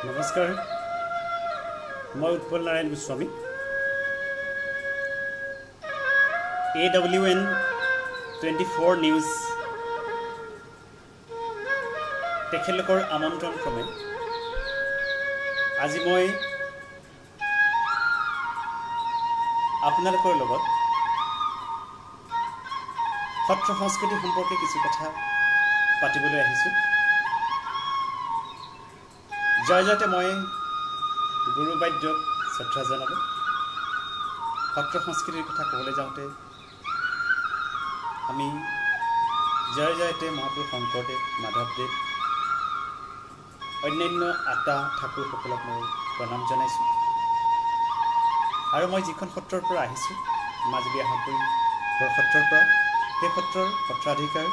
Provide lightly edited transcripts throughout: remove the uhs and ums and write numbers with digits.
নমস্কাৰ মই Utpal Narayan Goswami AWN 24 news তেখেতলোকৰ আমন্ত্ৰণ ক্ৰমে আজি মই আপোনালোকৰ লগত সত্ৰ সংস্কৃতি সম্পৰ্কে কিছু কথা পাতিবলৈ আহিছোঁ জয় জয়তে মই গুৰু বাদ্যক শ্ৰদ্ধা জনালো সত্ৰ সংস্কৃতিৰ কথা ক'বলৈ যাওঁতে আমি জয় জয়তে মহাপুৰুষ শংকৰদেৱ মাধৱদেৱ অন্যান্য আটা ঠাকুৰসকলক মই প্ৰণাম জনাইছোঁ আৰু মই যিখন সত্ৰৰ পৰা আহিছোঁ মাজুলী আহতপুৰ সত্ৰৰ পৰা সেই সত্ৰৰ সত্ৰাধিকাৰ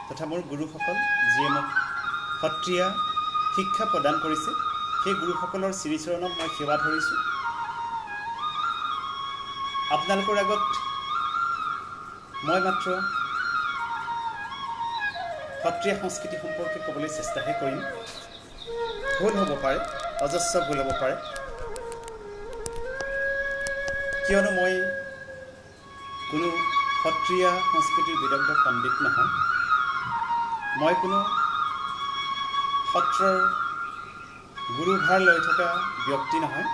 তথা মোৰ গুৰুসকল যিয়ে মোক সত্ৰীয়া শিক্ষা প্ৰদান কৰিছে সেই গুৰুসকলৰ শ্ৰীচৰণত মই সেৱা ধৰিছোঁ আপোনালোকৰ আগত মই মাত্ৰ সত্ৰীয়া সংস্কৃতি সম্পৰ্কে ক'বলৈ চেষ্টাহে কৰিম ভুল হ'ব পাৰে অজস্ৰ ভুল হ'ব পাৰে কিয়নো মই কোনো সত্ৰীয়া সংস্কৃতিৰ বিদগ্ধ পণ্ডিত নহয় মই কোনো সত্ৰৰ গুৰুভাৰ লৈ থকা ব্যক্তি নহয়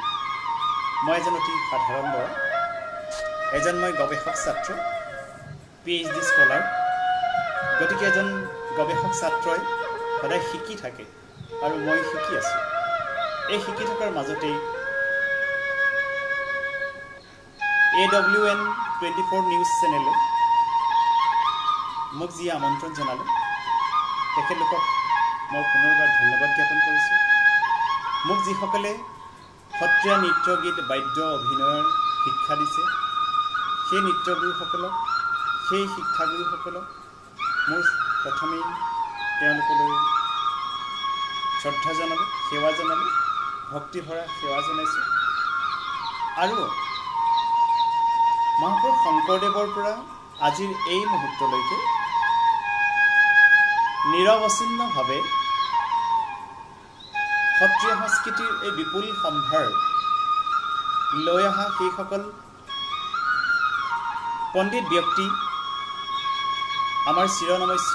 মই এজন অতি সাধাৰণ ল'ৰা এজন মই গৱেষক ছাত্ৰ PhD স্কলাৰ গতিকে এজন গৱেষক ছাত্ৰই সদায় শিকি থাকে আৰু মই শিকি আছোঁ এই শিকি থকাৰ মাজতেই AWN 24 নিউজ চেনেলে মোক যি আমন্ত্ৰণ জনালে তেখেতলোকক মই পুনৰবাৰ ধন্যবাদ জ্ঞাপন কৰিছোঁ। মোক যিসকলে সত্ৰীয়া নৃত্য গীত বাদ্য অভিনয়ৰ শিক্ষা দিছে সেই নৃত্যগুৰুসকলক, সেই শিক্ষাগুৰুসকলক মোৰ প্ৰথমেই তেওঁলোকলৈ শ্ৰদ্ধা জনালোঁ, সেৱা জনালোঁ, ভক্তিভৰা সেৱা জনাইছোঁ। আৰু মহাপুৰুষ শংকৰদেৱৰ পৰা আজিৰ এই মুহূৰ্তলৈকে নিৰৱচ্ছিন্নভাৱে সত্ৰীয়া সংস্কৃতিৰ এই বিপুল সম্ভাৰ লৈ অহা সেইসকল পণ্ডিত ব্যক্তি, আমাৰ চিৰনমস্য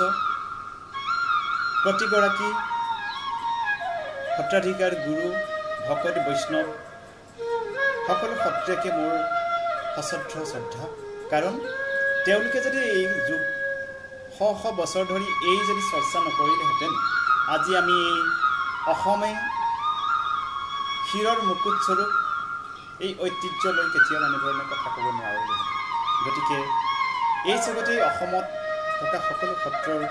প্ৰতিগৰাকী সত্ৰাধিকাৰ গুৰু, ভকত, বৈষ্ণৱ সকলো সত্ৰীয়াকে মোৰ সশ্ৰদ্ধ শ্ৰদ্ধা। কাৰণ তেওঁলোকে যদি এই যুগ শ বছৰ ধৰি এই যদি চৰ্চা নকৰিলেহেঁতেন আজি আমি এই অসমে শিৰৰ মুকুটস্বৰূপ এই ঐতিহ্যলৈ কেতিয়াও এনেধৰণে কথা ক'ব নোৱাৰিলোঁ। গতিকে এই জগতেই অসমত থকা সকলো সত্ৰৰ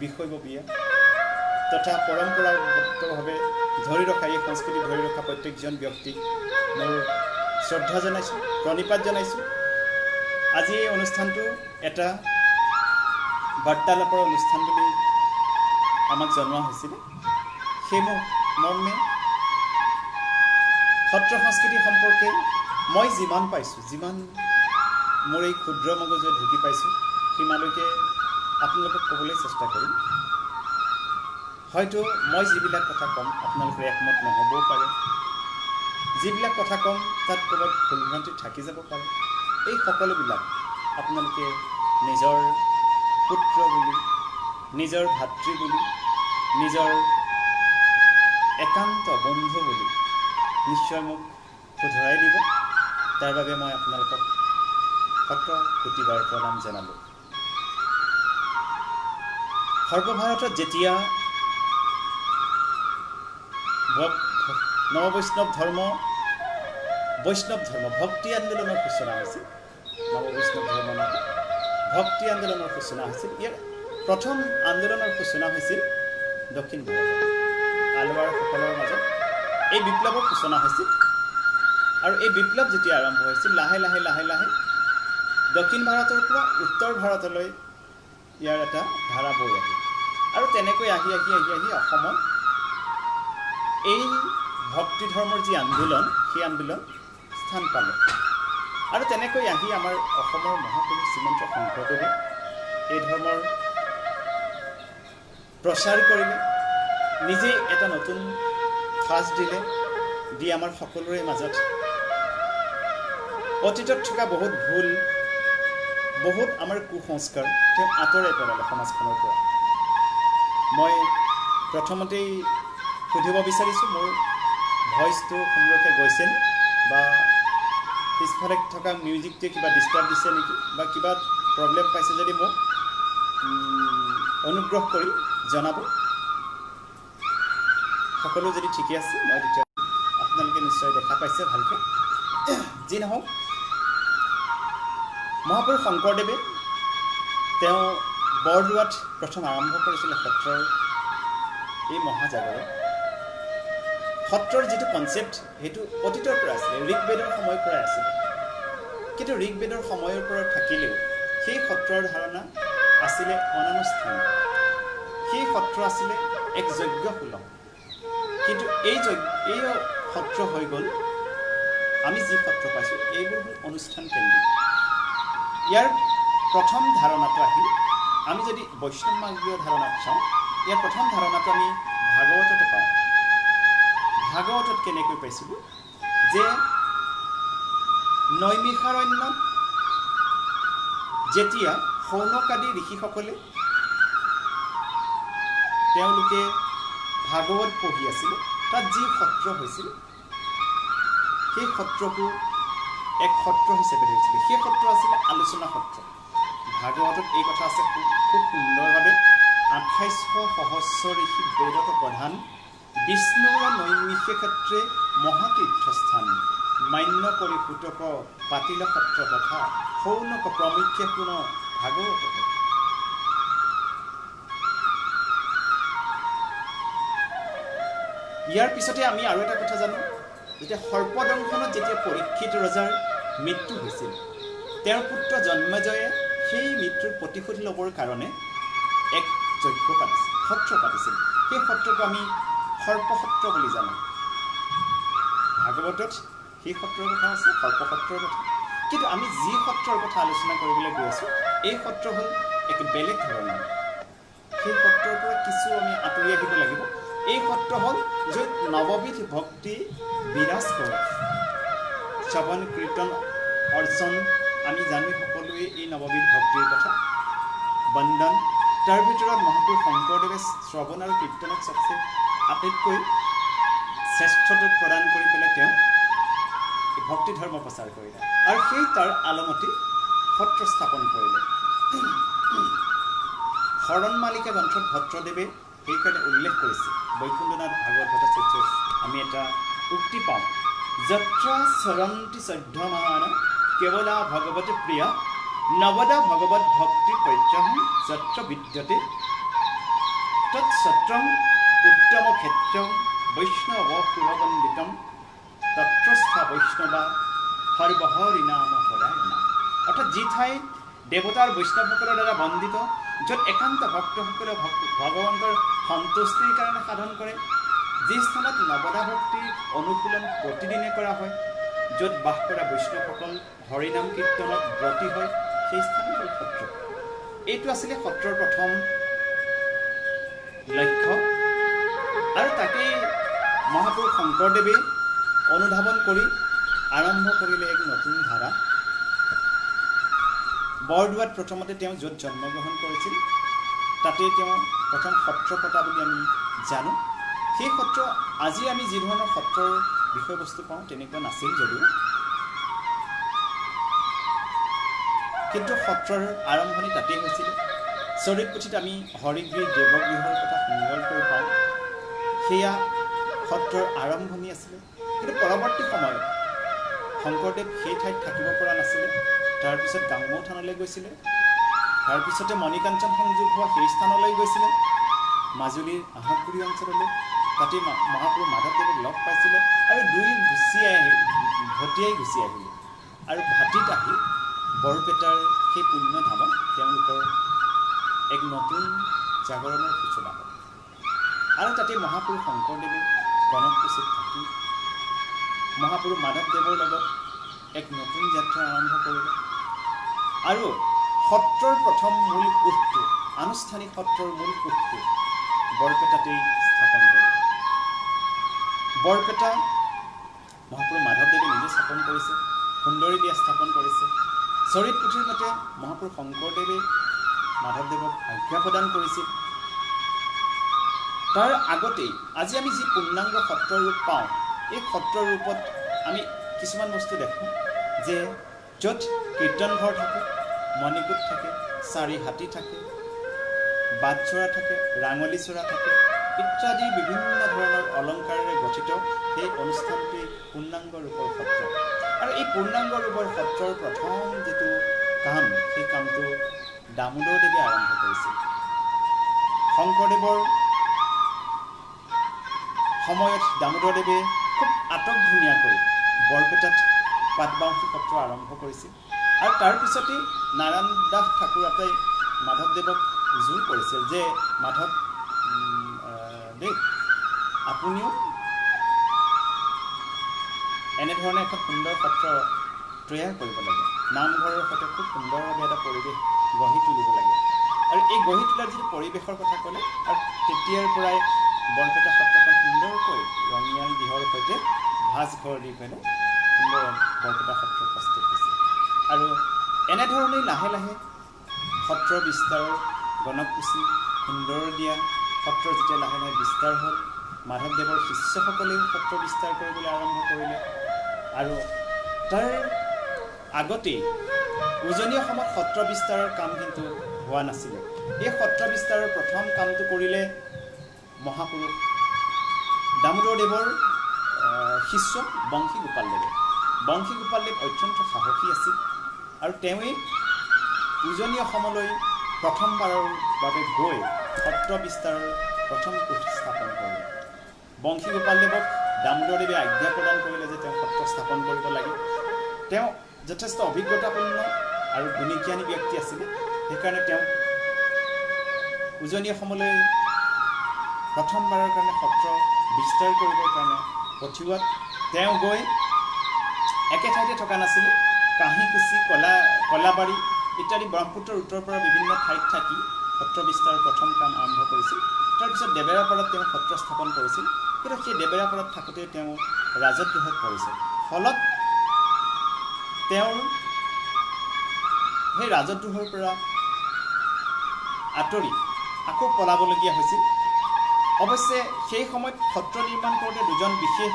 বিষয়ববীয়া তথা পৰম্পৰাগতভাৱে ধৰি ৰখা এই সংস্কৃতি ধৰি ৰখা প্ৰত্যেকজন ব্যক্তিক মোৰ শ্ৰদ্ধা জনাইছোঁ, প্ৰণিপাত জনাইছোঁ। আজি এই অনুষ্ঠানটো এটা বাৰ্তালাপৰ অনুষ্ঠান বুলি আমাক জনোৱা হৈছিলে। সেই মৰ্মে সত্ৰ সংস্কৃতি সম্পৰ্কে মই যিমান পাইছোঁ, যিমান মোৰ এই ক্ষুদ্ৰ মগজুৱে ঢুকি পাইছোঁ সিমানলৈকে আপোনালোকক ক'বলৈ চেষ্টা কৰিম। হয়তো মই যিবিলাক কথা ক'ম আপোনালোকে একমত নহ'বও পাৰে, যিবিলাক কথা ক'ম তাত ক'ৰবাত ভুল ভ্ৰান্তি থাকি যাব পাৰে। এই সকলোবিলাক আপোনালোকে নিজৰ পুত্ৰ বুলি, নিজৰ ভাতৃ বুলি, নিজৰ একান্ত বন্ধু বুলি নিশ্চয় মোক শুধৰাই দিব। তাৰ বাবে মই আপোনালোকক কোটিবাৰ প্ৰণাম জনালোঁ। সৰ্বভাৰতত যেতিয়া নৱবৈষ্ণৱ ধৰ্ম ভক্তি আন্দোলনৰ সূচনা হৈছিল, নৱবৈষ্ণৱ ধৰ্ম ভক্তি আন্দোলনৰ সূচনা হৈছিল। ইয়াৰ প্ৰথম আন্দোলনৰ সূচনা হৈছিল দক্ষিণ ভাৰতত, আলৱাৰসকলৰ মাজত এই বিপ্লৱৰ সূচনা হৈছিল। আৰু এই বিপ্লৱ যেতিয়া আৰম্ভ হৈছিল লাহে লাহে লাহে লাহে দক্ষিণ ভাৰতৰ পৰা উত্তৰ ভাৰতলৈ ইয়াৰ এটা ধাৰা বৈ আহিল। আৰু তেনেকৈ আহি আহি আহি আহি অসমত এই ভক্তি ধৰ্মৰ যি আন্দোলন সেই আন্দোলন স্থান পালে। আৰু তেনেকৈ আহি আমাৰ অসমৰ মহাপুৰুষ শ্ৰীমন্ত শংকৰদেৱে এই ধৰ্মৰ প্ৰচাৰ কৰিলে, নিজেই এটা নতুন ঠাঁচ দিলে, দি আমাৰ সকলোৰে মাজত অতীতত থকা বহুত ভুল, বহুত আমাৰ কুসংস্কাৰ তেওঁ আঁতৰাই পেলালে সমাজখনৰ পৰা। মই প্ৰথমতেই সুধিব বিচাৰিছোঁ, মোৰ ভইচটো সুন্দৰকৈ গৈছে বা পিছফালে থকা মিউজিকটোৱে কিবা ডিষ্টাৰ্ব দিছে নেকি বা কিবা প্ৰব্লেম পাইছে যদি মোক অনুগ্ৰহ কৰি জনাব। সকলো যদি ঠিকে আছে মই তেতিয়া আপোনালোকে নিশ্চয় দেখা পাইছে ভালকৈ। যি নহওক, মহাপুৰুষ শংকৰদেৱে তেওঁ বৰদোৱাত প্ৰথম আৰম্ভ কৰিছিলে সত্ৰৰ এই মহাজাগৰণ। সত্ৰৰ যিটো কনচেপ্ট সেইটো অতীতৰ পৰা আছিলে, ঋকবেদৰ সময়ৰ পৰাই আছিলে। কিন্তু ঋকবেদৰ সময়ৰ পৰা থাকিলেও সেই সত্ৰৰ ধাৰণা আছিলে অনানুষ্ঠানিক, সেই সত্ৰ আছিলে এক যজ্ঞসুলভ। কিন্তু এই সত্ৰ হৈ গ'ল, আমি যি সত্ৰ পাইছোঁ এইবোৰ হ'ল অনুষ্ঠান কেন্দ্ৰিক। ইয়াৰ প্ৰথম ধাৰণাটো আহিল, আমি যদি বৈষ্ণৱমাৰ্গীয় ধাৰণাত চাওঁ, ইয়াৰ প্ৰথম ধাৰণাটো আমি ভাগৱততে পাওঁ। ভাগৱতত কেনেকৈ পাইছিলোঁ যে নৈমিষাৰণ্যত যেতিয়া শৌনকাদি ঋষিসকলে তেওঁলোকে ভাগৱত পঢ়ি আছিলে, তাত যি সত্ৰ হৈছিল সেই সত্ৰকো এক সত্ৰ হিচাপে ধৰিছিলে। সেই সত্ৰ আছিলে আলোচনা সত্ৰ। ভাগৱতত এই কথা আছে খুব সুন্দৰভাৱে, 2800 সহস্ৰ ঋষি বেদত প্ৰধান, বিষ্ণুৰ নৈমিষে ক্ষেত্ৰে মহাতীৰ্থস্থান, মান্য কৰি সূতক পাতিল সত্ৰ তথা শৌনক প্ৰমুখ্যে শুন ভাগৱত। ইয়াৰ পিছতে আমি আৰু এটা কথা জানো, যেতিয়া সৰ্পদংশনত যেতিয়া পৰীক্ষিত ৰজাৰ মৃত্যু হৈছিল, তেওঁৰ পুত্ৰ জন্মেজয়ে সেই মৃত্যুৰ প্ৰতিশোধ ল'বৰ কাৰণে এক যজ্ঞ পাতিছিল, সত্ৰ পাতিছিল। সেই সত্ৰটো আমি সৰ্পসত্ৰ বুলি জানো। ভাগৱতত সেই সত্ৰৰ কথা আছে, সৰ্পসত্ৰৰ কথা। কিন্তু আমি যি সত্ৰৰ কথা আলোচনা কৰিবলৈ গৈ আছোঁ, এই সত্ৰ হ'ল এক বেলেগ ধৰণৰ। সেই সত্ৰৰ পৰা কিছু আমি আঁতৰি আহিব লাগিব। এই সত্ৰ হ'ল য'ত নৱবিধ ভক্তি বিৰাজ কৰে। শ্ৰৱণ কীৰ্তন অৰ্চন আমি জানো সকলোৱে এই নৱবিধ ভক্তিৰ কথা। বন্দন, তাৰ ভিতৰত মহাপুৰুষ শংকৰদেৱে শ্ৰৱণ আৰু কীৰ্তনক চবচে আটাইতকৈ শ্ৰেষ্ঠটো প্ৰদান কৰি পেলাই তেওঁ ভক্তি ধৰ্ম প্ৰচাৰ কৰিলে আৰু সেই তাৰ আলমতি সত্ৰ স্থাপন কৰিলে। শৰণ মালিকা গ্ৰন্থত ভদ্ৰদেৱে সেইকাৰণে উল্লেখ কৰিছে, বৈকুণ্ঠনাথ ভাগৱত ভট্টাচাৰ্যৰ আমি এটা উক্তি পাওঁ, যত্ৰ চৰন্তি শ্ৰদ্ধমান কেৱলা ভগৱতী প্ৰিয়া নৱদা ভগৱত ভক্তি প্ৰত্যহম যত্ৰ বিদ্যতে তৎসত্ৰম উত্তম ক্ষেত্ৰম বৈষ্ণৱ সুৰবন্দিতম তত্ৰস্থা বৈষ্ণৱা সৰ্বহৰি নাম পৰায়ণা। অৰ্থাৎ যি ঠাই দেৱতাৰ বৈষ্ণৱসকলৰ দ্বাৰা বন্দিত, য'ত একান্ত ভক্তসকলে ভগৱন্তৰ সন্তুষ্টিৰ কাৰণে সাধন কৰে, যি স্থানত নৱদা ভক্তিৰ অনুশীলন প্ৰতিদিনে কৰা হয়, য'ত বাস কৰা বৈষ্ণৱসকল হৰিনাম কীৰ্তনত ব্ৰতী হয়, সেই স্থান হ'ল সত্ৰ। এইটো আছিলে সত্ৰৰ প্ৰথম লক্ষ্য। আৰু তাকেই মহাপুৰুষ শংকৰদেৱে অনুধাৱন কৰি আৰম্ভ কৰিলে এক নতুন ধাৰা। বৰদোৱাত প্ৰথমতে তেওঁ য'ত জন্মগ্ৰহণ কৰিছিল, তাতেই তেওঁ প্ৰথম সত্ৰ পতা বুলি আমি জানো। সেই সত্ৰ আজি আমি যি ধৰণৰ সত্ৰৰ বিষয়বস্তু পাওঁ তেনেকুৱা নাছিল যদিও, কিন্তু সত্ৰৰ আৰম্ভণি তাতেই হৈছিল। চৰিতপুথিত আমি হৰিগৃহ দেৱগৃহৰ কথা সুন্দৰকৈ পাওঁ, সেয়া সত্ৰৰ আৰম্ভণি আছিলে। কিন্তু পৰৱৰ্তী সময়ত শংকৰদেৱ সেই ঠাইত থাকিব পৰা নাছিলে, তাৰপিছত গাংমৌ থানলৈ গৈছিলে, তাৰপিছতে মণিকাঞ্চন সংযোগ হোৱা সেই স্থানলৈ গৈছিলে, মাজুলীৰ আহতগুৰি অঞ্চললৈ। তাতে মহাপুৰুষ মাধৱদেৱক লগ পাইছিলে আৰু ভটিয়াই গুচি আহিলে। আৰু ভাটিত আহি বৰপেটাৰ সেই পুণ্যধামত তেওঁলোকৰ এক নতুন জাগৰণৰ সূচনা হ'ল। আৰু তাতে মহাপুৰুষ শংকৰদেৱে গণককুছিত থাকি মহাপুৰুষ মাধৱদেৱৰ লগত এক নতুন যাত্ৰা আৰম্ভ কৰিলে। আৰু সত্ৰৰ প্ৰথম মূল কোষটো, আনুষ্ঠানিক সত্ৰৰ মূল কোষটো বৰপেটাতেই স্থাপন কৰিলে। বৰপেটা মহাপুৰুষ মাধৱদেৱে নিজে স্থাপন কৰিছে, সুন্দৰী দিয়া স্থাপন কৰিছে। চৰিতপুথিৰ মতে মহাপুৰুষ শংকৰদেৱে মাধৱদেৱক আজ্ঞা প্ৰদান কৰিছিল। তাৰ আগতেই আজি আমি যি পূৰ্ণাংগ সত্ৰৰ ৰূপ পাওঁ, এই সত্ৰৰ ৰূপত আমি কিছুমান বস্তু দেখোঁ যে য'ত কীৰ্তনঘৰ থাকে, মণিকূট থাকে, চাৰি হাতী থাকে, বাটচৰা থাকে, ৰাঙলী চৰা থাকে ইত্যাদি বিভিন্ন ধৰণৰ অলংকাৰেৰে গঠিত সেই অনুষ্ঠানটোৱেই পূৰ্ণাংগ ৰূপৰ সত্ৰ। আৰু এই পূৰ্ণাংগ ৰূপৰ সত্ৰৰ প্ৰথম যিটো কাম, সেই কামটো দামোদৰদেৱে আৰম্ভ কৰিছিল। শংকৰদেৱৰ সময়ত দামোদৰদেৱে খুব আটকধুনীয়াকৈ বৰপেটাত পাটবাউসী সত্ৰ আৰম্ভ কৰিছিল। আৰু তাৰপিছতেই নাৰায়ণ দাস ঠাকুৰতাই মাধৱদেৱক জোৰ কৰিছিল যে মাধৱ দেৱ, আপুনিও এনেধৰণে এখন সুন্দৰ সত্ৰ তৈয়াৰ কৰিব লাগে, নামঘৰৰ সৈতে খুব সুন্দৰভাৱে এটা পৰিৱেশ গঢ়ি তুলিব লাগে। আৰু এই গঢ়ি তোলাৰ যিটো পৰিৱেশৰ কথা ক'লে, আৰু তেতিয়াৰ পৰাই বৰপেটা সত্ৰখন সুন্দৰকৈ ৰঙিয়াল গৃহৰ সৈতে ভাজ ঘৰ দি পেলাই সুন্দৰ বৰপেটা সত্ৰ প্ৰস্তুত হৈছে। আৰু এনেধৰণেই লাহে লাহে সত্ৰ বিস্তাৰৰ গণককুছি, সুন্দৰ দিয়া সত্ৰ যেতিয়া লাহে লাহে বিস্তাৰ হ'ল, মাধৱদেৱৰ শিষ্যসকলেও সত্ৰ বিস্তাৰ কৰিবলৈ আৰম্ভ কৰিলে। আৰু তাৰ আগতেই উজনি অসমত সত্ৰ বিস্তাৰৰ কাম কিন্তু হোৱা নাছিলে। এই সত্ৰ বিস্তাৰৰ প্ৰথম কামটো কৰিলে মহাপুৰুষ দামোদৰদেৱৰ শিষ্য বংশী গোপালদেৱে। বংশী গোপালদেৱ অত্যন্ত সাহসী আছিল আৰু তেওঁৱেই উজনি অসমলৈ প্ৰথমবাৰৰ বাবে গৈ সত্ৰ বিস্তাৰৰ প্ৰথম কোঠ স্থাপন কৰিলে। বংশী গোপালদেৱক দামোদৰদেৱে আজ্ঞা প্ৰদান কৰিলে যে তেওঁ সত্ৰ স্থাপন কৰিব লাগে। তেওঁ যথেষ্ট অভিজ্ঞতাপূৰ্ণ আৰু গুণীজ্ঞানী ব্যক্তি আছিলে। সেইকাৰণে তেওঁ উজনি অসমলৈ প্ৰথমবাৰৰ কাৰণে সত্ৰ বিস্তাৰ কৰিবৰ কাৰণে পঠিওৱাত তেওঁ গৈ একে ঠাইতে থকা নাছিলে। কাঁহীকুছি, কলাবাৰী ইত্যাদি ব্ৰহ্মপুত্ৰৰ উত্তৰ পৰা বিভিন্ন ঠাইত থাকি সত্ৰ বিস্তাৰৰ প্ৰথম কাম আৰম্ভ কৰিছিল। তাৰপিছত দেবেৰাপাৰাত তেওঁ সত্ৰ স্থাপন কৰিছিল। কিন্তু সেই দেবেৰাপাৰাত থাকোঁতে তেওঁ ৰাজদ্ৰোহত পৰিছিল। ফলত তেওঁৰ সেই ৰাজদ্ৰোহৰ পৰা আঁতৰি আকৌ পলাবলগীয়া হৈছিল। অৱশ্যে সেই সময়ত সত্ৰ নিৰ্মাণ কৰোঁতে দুজন বিশেষ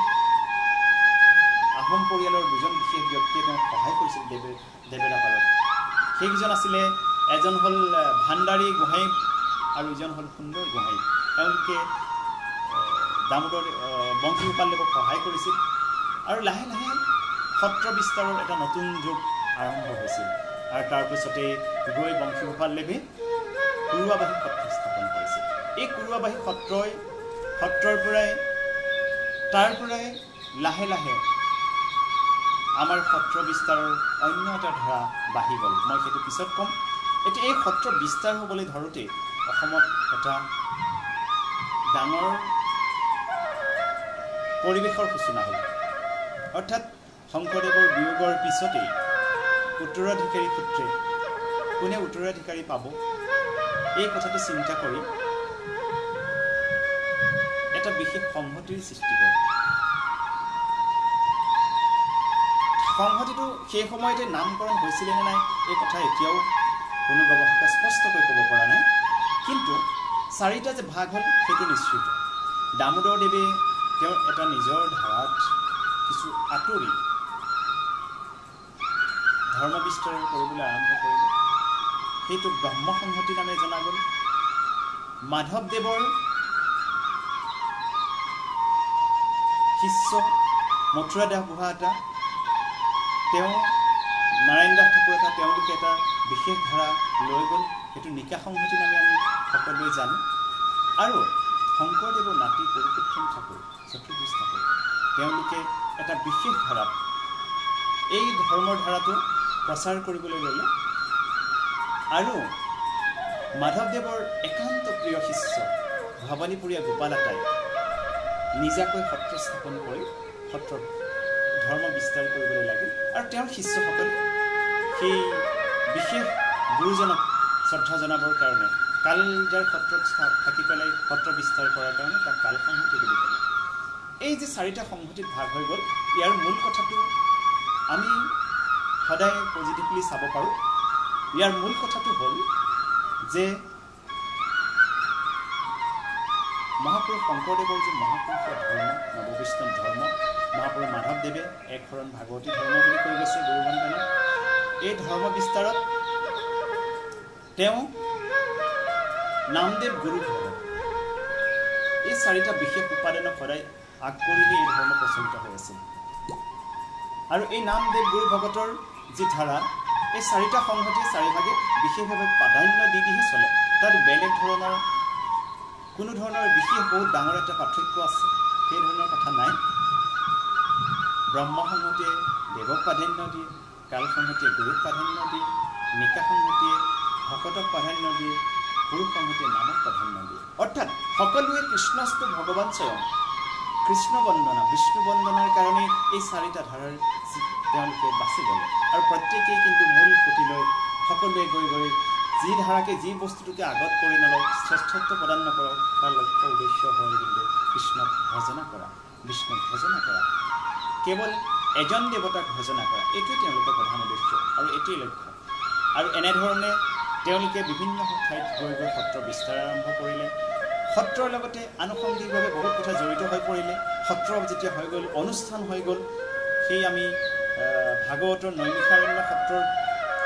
আহোম পৰিয়ালৰ দুজন বিশেষ ব্যক্তিয়ে তেওঁক সহায় কৰিছিল দেবেৰাপাৰত। সেইকেইজন আছিলে, এজন হ'ল ভাণ্ডাৰী গোহাঁই আৰু ইজন হ'ল সুন্দৰ গোহাঁই। তেওঁলোকে দামোদৰ বংশী গোপালদেৱক সহায় কৰিছিল আৰু লাহে লাহে সত্ৰ বিস্তাৰৰ এটা নতুন যুগ আৰম্ভ হৈছিল। আৰু তাৰপিছতেই গৈ বংশী গোপালদেৱে কুৰুৱাবাহী সত্ৰ স্থাপন কৰিছিল। এই কুৰুৱাবাহী সত্ৰৰ পৰাই লাহে লাহে আমাৰ সত্ৰ বিস্তাৰৰ অন্য এটা ধাৰা বাঢ়ি গ'ল। মই সেইটো পিছত ক'ম। এতিয়া এই সত্ৰ বিস্তাৰ হ'বলৈ ধৰোঁতেই অসমত এটা ডাঙৰ পৰিৱেশৰ সূচনা হ'ল। অৰ্থাৎ শংকৰদেৱৰ বিয়োগৰ পিছতেই উত্তৰাধিকাৰী সূত্ৰে কোনে উত্তৰাধিকাৰী পাব এই কথাটো চিন্তা কৰি এটা বিশেষ সংহতিৰ সৃষ্টি হয়। সংহতিটো সেই সময়তে নামকৰণ হৈছিলে নে নাই এই কথা এতিয়াও কোনো গৱেষকে স্পষ্টকৈ ক'ব পৰা নাই। কিন্তু চাৰিটা যে ভাগ হ'ল সেইটো নিশ্চিত। দামোদৰদেৱে তেওঁৰ এটা নিজৰ ধাৰাত কিছু আঁতৰি ধৰ্ম বিস্তাৰ কৰিবলৈ আৰম্ভ কৰিলে। সেইটো ব্ৰহ্ম সংহতি নামে জনা গ'ল। মাধৱদেৱৰ শিষ্য মথুৰা দাস বুঢ়া এটা, তেওঁ নাৰায়ণ দাস ঠাকুৰ এটা, তেওঁলোকে এটা বিশেষ ধাৰা লৈ গ'ল। সেইটো নিকা সংহতি নামে আমি সকলোৱে জানো। আৰু শংকৰদেৱৰ নাতি পুৰুষোত্তম ঠাকুৰ, চতুৰ্ভুজ ঠাকুৰ, তেওঁলোকে এটা বিশেষ ধাৰাত এই ধৰ্মৰ ধাৰাটো প্ৰচাৰ কৰিবলৈ ল'লে। আৰু মাধৱদেৱৰ একান্ত প্ৰিয় শিষ্য ভৱানীপুৰীয়া গোপালাটাই নিজাকৈ সত্ৰ স্থাপন কৰি সত্ৰৰ ধৰ্ম বিস্তাৰ কৰিবলৈ লাগিল। আৰু তেওঁৰ শিষ্যসকলে সেই বিশেষ গুৰুজনক শ্ৰদ্ধা জনাবৰ কাৰণে কালজাৰ সত্ৰত থাকি পেলাই সত্ৰ বিস্তাৰ কৰাৰ কাৰণে তাক কাল সংহতি বুলি ক'লে। এই যে চাৰিটা সংহতিত ভাগ হৈ গ'ল, ইয়াৰ মূল কথাটো আমি সদায় পজিটিভলি চাব পাৰোঁ। ইয়াৰ মূল কথাটো হ'ল যে মহাপুৰুষ শংকৰদেৱৰ যে মহাপুৰুষীয় ধৰ্ম, নৱবৈষ্ণৱ ধৰ্ম, মহাপুৰুষ মাধৱদেৱে এক শৰণ ভাগৱতী ধৰ্ম বুলি কৈ গৈছে গুৰু বন্দনা। এই ধৰ্ম বিস্তাৰত তেওঁ নামদেৱ গুৰু ভগত, এই চাৰিটা বিশেষ উপাদানক সদায় আগবাঢ়িহে এই ধৰ্ম প্ৰচলিত হৈ আছিল। আৰু এই নামদেৱ গুৰু ভগতৰ যি ধাৰা, এই চাৰিটা সংহতিয়ে চাৰিভাগে বিশেষভাৱে প্ৰাধান্য দিহে চলে। তাত বেলেগ ধৰণৰ কোনো ধৰণৰ বিশেষ বহুত ডাঙৰ এটা পাৰ্থক্য আছে সেই ধৰণৰ কথা নাই। ব্ৰহ্ম সংহতিয়ে দেৱক প্ৰাধান্য দিয়ে, কাল সংহতিয়ে গুৰুক প্ৰাধান্য দিয়ে, নিকা সংহতিয়ে ভকতক প্ৰাধান্য দিয়ে, পুৰুষ সংহতিয়ে নামক প্ৰাধান্য দিয়ে। অৰ্থাৎ সকলোৱে কৃষ্ণস্তু ভগৱান স্বয়ং, কৃষ্ণ বন্দনা, বিষ্ণু বন্দনাৰ কাৰণে এই চাৰিটা ধাৰাৰ তেওঁলোকে বাছি ল'লে। আৰু প্ৰত্যেকেই কিন্তু মূল সুঁতিলৈ সকলোৱে গৈ গৈ যি ধাৰাকে যি বস্তুটোকে আগত কৰি নলওক, শ্ৰেষ্ঠত্ব প্ৰদান নকৰক, তাৰ লক্ষ্য উদ্দেশ্য হয় কিন্তু কৃষ্ণক ভজনা কৰা, বিষ্ণুক ভজনা কৰা, কেৱল এজন দেৱতাক ভজনা কৰা, এইটোৱে তেওঁলোকৰ প্ৰধান উদ্দেশ্য আৰু এইটোৱেই লক্ষ্য। আৰু এনেধৰণে তেওঁলোকে বিভিন্ন ঠাইত গৈ গৈ সত্ৰ বিস্তাৰ আৰম্ভ কৰিলে। সত্ৰৰ লগতে আনুষংগিকভাৱে বহুত কথা জড়িত হৈ পৰিলে। সত্ৰ যেতিয়া হৈ গ'ল, অনুষ্ঠান হৈ গ'ল, সেই আমি ভাগৱতৰ নৈমিষাৰণ্য সত্ৰৰ